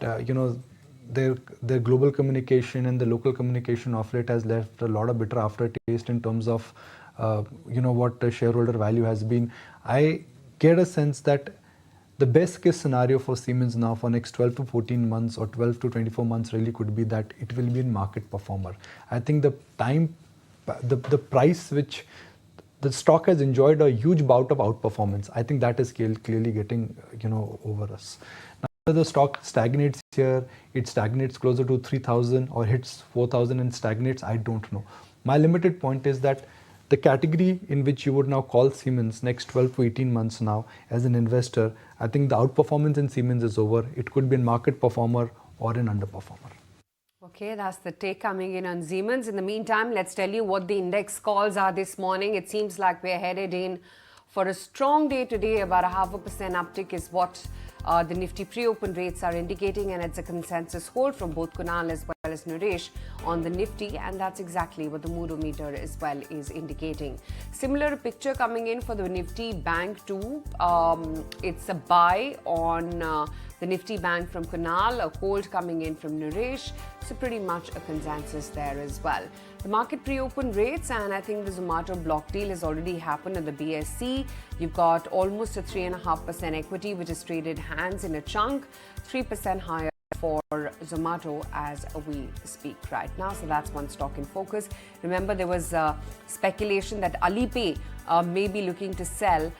their global communication and the local communication of it has left a lot of bitter aftertaste in terms of what the shareholder value has been, I get a sense that the best case scenario for Siemens now for next 12 to 14 months or 12 to 24 months really could be that it will be a market performer. I think the price which the stock has enjoyed a huge bout of outperformance, I think that is clearly getting over us. Now, whether the stock stagnates here, it stagnates closer to 3,000 or hits 4,000 and stagnates, I don't know. My limited point is that the category in which you would now call Siemens next 12 to 18 months now as an investor, I think the outperformance in Siemens is over. It could be a market performer or an underperformer. Okay, that's the take coming in on Siemens. In the meantime, let's tell you what the index calls are this morning. It seems like we're headed in for a strong day today. About a 0.5% uptick is what the Nifty pre-open rates are indicating, and it's a consensus hold from both Kunal as well as Nooresh on the Nifty, and that's exactly what the Moodometer as well is indicating. Similar picture coming in for the Nifty Bank too. It's a buy on the Nifty Bank from Kunal, a hold coming in from Nooresh, so pretty much a consensus there as well. The market pre-open rates, and I think the Zomato block deal has already happened at the BSE. You've got almost a 3.5% equity, which is traded hands in a chunk, 3% higher for Zomato as we speak right now. So that's one stock in focus. Remember, there was speculation that Alipay may be looking to sell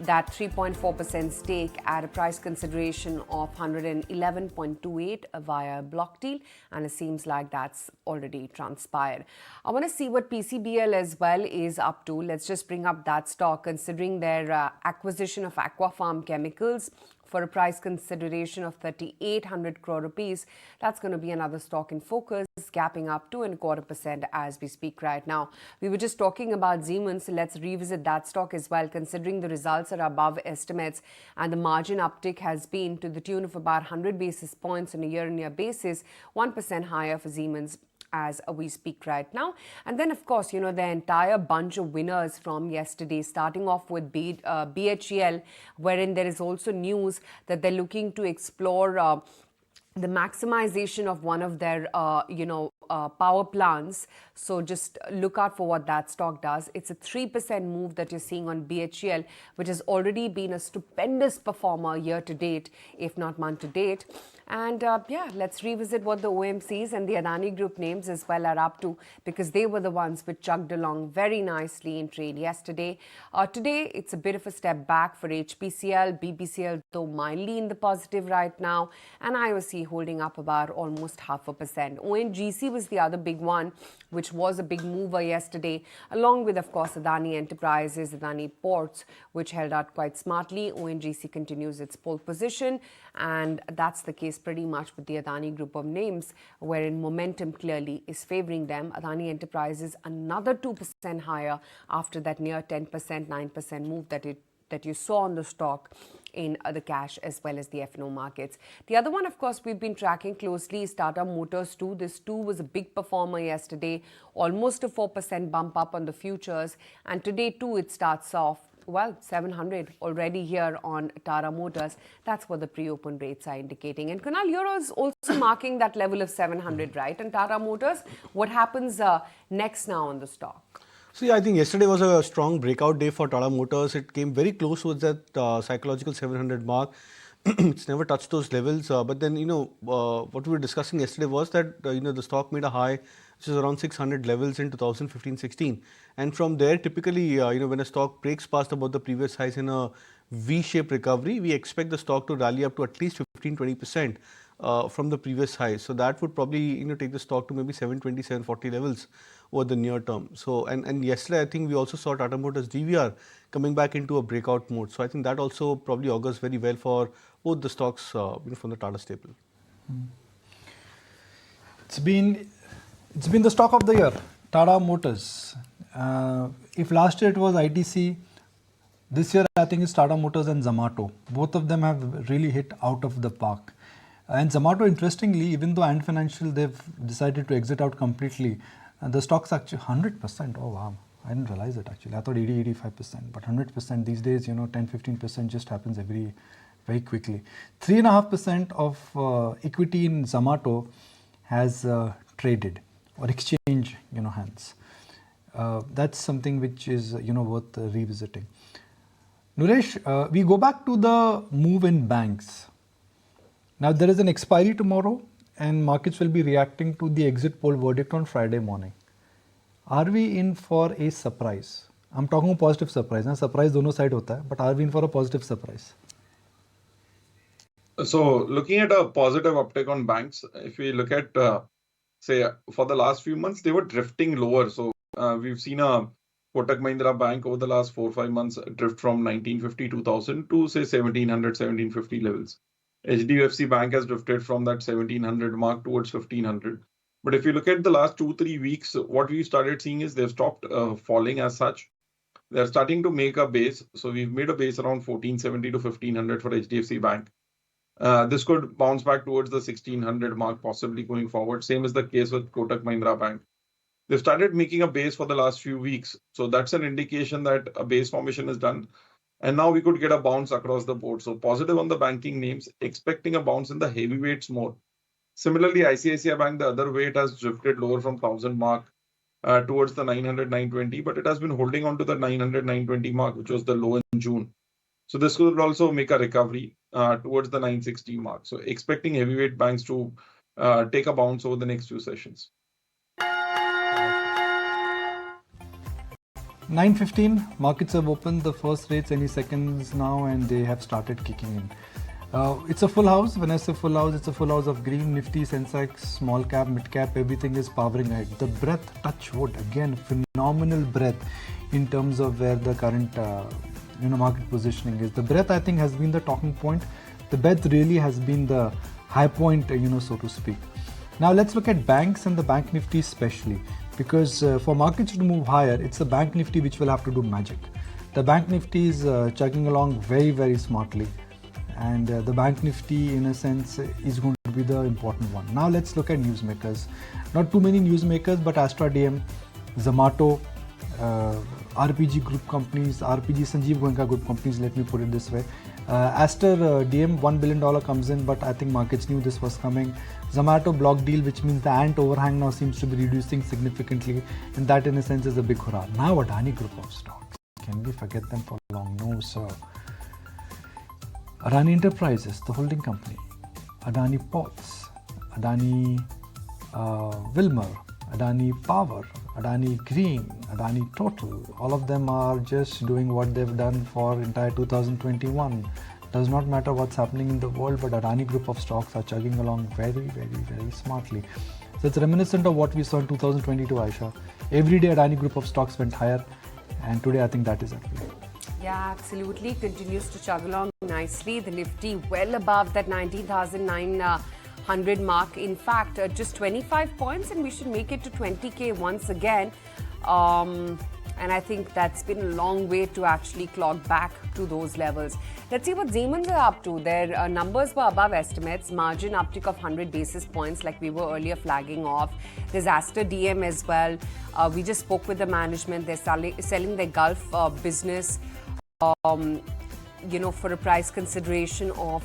that 3.4% stake at a price consideration of 111.28 via a block deal, and it seems like that's already transpired. I want to see what PCBL as well is up to. Let's just bring up that stock, considering their acquisition of Aquafarm Chemicals for a price consideration of 3,800 crore rupees. That's going to be another stock in focus, gapping up 2.25% as we speak right now. We were just talking about Siemens, so let's revisit that stock as well, considering the results are above estimates and the margin uptick has been to the tune of about 100 basis points on a year-on-year basis, 1% higher for Siemens as we speak right now. And then, of course, the entire bunch of winners from yesterday, starting off with BHEL, wherein there is also news that they're looking to explore the maximization of one of their, power plants. So just look out for what that stock does. It's a 3% move that you're seeing on BHEL, which has already been a stupendous performer year to date, if not month to date. And let's revisit what the OMCs and the Adani Group names as well are up to, because they were the ones which chugged along very nicely in trade yesterday. Today, it's a bit of a step back for HPCL, BPCL, though mildly in the positive right now, and IOC holding up about almost 0.5%. ONGC was the other big one, which was a big mover yesterday, along with, of course, Adani Enterprises, Adani Ports, which held out quite smartly. ONGC continues its pole position, and that's the case pretty much with the Adani Group of names, wherein momentum clearly is favoring them. Adani Enterprises another 2% higher after that near 10%, 9% move that you saw on the stock in the cash as well as the F&O markets. The other one, of course, we've been tracking closely is Tata Motors too. This too was a big performer yesterday, almost a 4% bump up on the futures. And today too, it starts off, 700 already here on Tata Motors. That's what the pre-open rates are indicating. And Kunal, you're also marking that level of 700, right? And Tata Motors, what happens next now on the stock? So yeah, I think yesterday was a strong breakout day for Tata Motors. It came very close with that psychological 700 mark. It's never touched those levels. But then, what we were discussing yesterday was that, the stock made a high, which is around 600 levels in 2015-16. And from there, typically, when a stock breaks past about the previous highs in a V-shaped recovery, we expect the stock to rally up to at least 15-20% from the previous highs. So that would probably, take the stock to maybe 720, 740 levels over the near term. So, and yesterday, I think we also saw Tata Motors DVR coming back into a breakout mode. So I think that also probably augurs very well for both the stocks from the Tata staple. It's been the stock of the year, Tata Motors. If last year it was ITC, this year I think it's Tata Motors and Zomato. Both of them have really hit out of the park. And Zomato, interestingly, even though Ant Financial, they've decided to exit out completely, the stock's actually 100%. Oh wow, I didn't realize it actually. I thought 80-85%, but 100% these days, 10-15% just happens very quickly. 3.5% of equity in Zomato has traded or exchange, hands. That's something which is, worth revisiting. Nooresh, we go back to the move in banks. Now there is an expiry tomorrow, and markets will be reacting to the exit poll verdict on Friday morning. Are we in for a surprise? I'm talking positive surprise. Now, surprise both sides hota hai, but are we in for a positive surprise? So looking at a positive uptake on banks, if we look at, say, for the last few months, they were drifting lower. So we've seen a Kotak Mahindra Bank over the last 4-5 months drift from 1950-2000 to say 1700-1750 levels. HDFC Bank has drifted from that 1700 mark towards 1500. But if you look at the last 2-3 weeks, what we started seeing is they've stopped falling as such. They're starting to make a base. So we've made a base around 1470 to 1500 for HDFC Bank. This could bounce back towards the 1600 mark, possibly going forward. Same is the case with Kotak Mahindra Bank. They've started making a base for the last few weeks. So that's an indication that a base formation is done. And now we could get a bounce across the board. So positive on the banking names, expecting a bounce in the heavyweights more. Similarly, ICICI Bank, the other way, it has drifted lower from 1000 mark towards the 900, 920, but it has been holding on to the 900, 920 mark, which was the low in June. So this could also make a recovery towards the 960 mark. So expecting heavyweight banks to take a bounce over the next few sessions. 9:15, markets have opened the first rates any seconds now and they have started kicking in. It's a full house. When I say full house, it's a full house of green, Nifty, Sensex, small cap, mid cap, everything is powering ahead. The breadth, touch wood, again, phenomenal breadth in terms of where the current market positioning is. The breadth, I think, has been the talking point. The breadth really has been the high point, so to speak. Now let's look at banks and the bank Nifty especially, because for markets to move higher, it's the bank Nifty which will have to do magic. The bank Nifty is chugging along very, very smartly. And the bank Nifty, in a sense, is going to be the important one. Now let's look at newsmakers. Not too many newsmakers, but Aster DM, Zomato, RPG group companies, RPG Sanjeev Goenka group companies, let me put it this way. Aster DM, $1 billion comes in, but I think markets knew this was coming. Zomato block deal, which means the ant overhang now seems to be reducing significantly, and that in a sense is a big hurrah. Now Adani group of stocks. Can we forget them for long? No, sir. Adani Enterprises, the holding company, Adani Ports, Adani Wilmar, Adani Power, Adani Green, Adani Total, all of them are just doing what they've done for entire 2021. Does not matter what's happening in the world, but Adani group of stocks are chugging along very, very, very smartly. So it's reminiscent of what we saw in 2022, Aisha. Every day Adani group of stocks went higher, and today I think that is at play. Yeah, absolutely. Continues to chug along nicely. The Nifty well above that 19,900 mark. In fact, just 25 points and we should make it to 20K once again. And I think that's been a long way to actually clog back to those levels. Let's see what Siemens are up to. Their numbers were above estimates. Margin uptick of 100 basis points like we were earlier flagging off. There's Aster DM as well. We just spoke with the management. They're selling their Gulf business for a price consideration of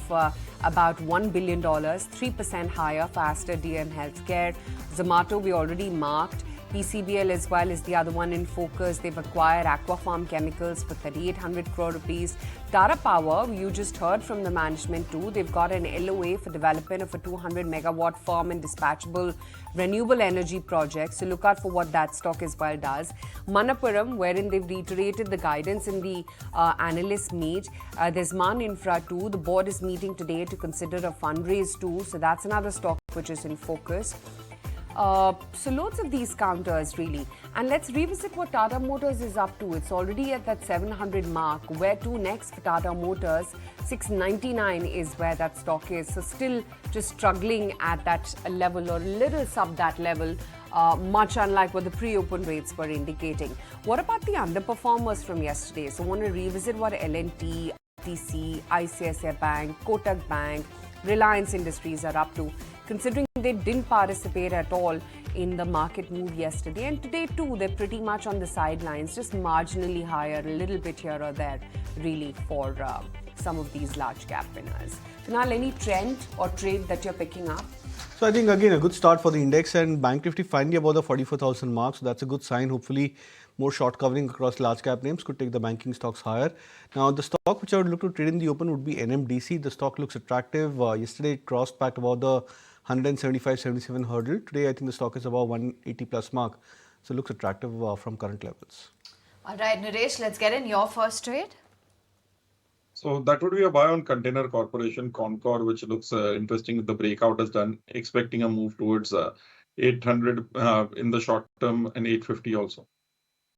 about $1 billion, 3% higher for Aster DM Healthcare. Zomato we already marked. PCBL as well is the other one in focus. They've acquired Aquafarm Chemicals for 3,800 crore rupees. Tata Power, you just heard from the management too. They've got an LOA for development of a 200 megawatt firm and dispatchable renewable energy project. So look out for what that stock as well does. Manappuram, wherein they've reiterated the guidance in the analyst meet. There's Man Infra too. The board is meeting today to consider a fundraise too. So that's another stock which is in focus. So loads of these counters really. And let's revisit what Tata Motors is up to. It's already at that 700 mark. Where to next for Tata Motors? 699 is where that stock is. So still just struggling at that level or a little sub that level. Much unlike what the pre-open rates were indicating. What about the underperformers from yesterday? So I want to revisit what L&T, RTC, ICICI Bank, Kotak Bank, Reliance Industries are up to, considering they didn't participate at all in the market move yesterday. And today too, they're pretty much on the sidelines, just marginally higher, a little bit here or there, really, for some of these large cap winners. Kunal, any trend or trade that you're picking up? So I think again a good start for the index, and Bank Nifty finally above the 44,000 mark. So that's a good sign. Hopefully more short covering across large cap names could take the banking stocks higher. Now the stock which I would look to trade in the open would be NMDC. The stock looks attractive. Yesterday it crossed back about the 175-77 hurdle. Today I think the stock is about 180 plus mark. So it looks attractive from current levels. All right, Nooresh, let's get in your first trade. So that would be a buy on Container Corporation, Concor, which looks interesting. The breakout is done, expecting a move towards 800 in the short term and 850 also.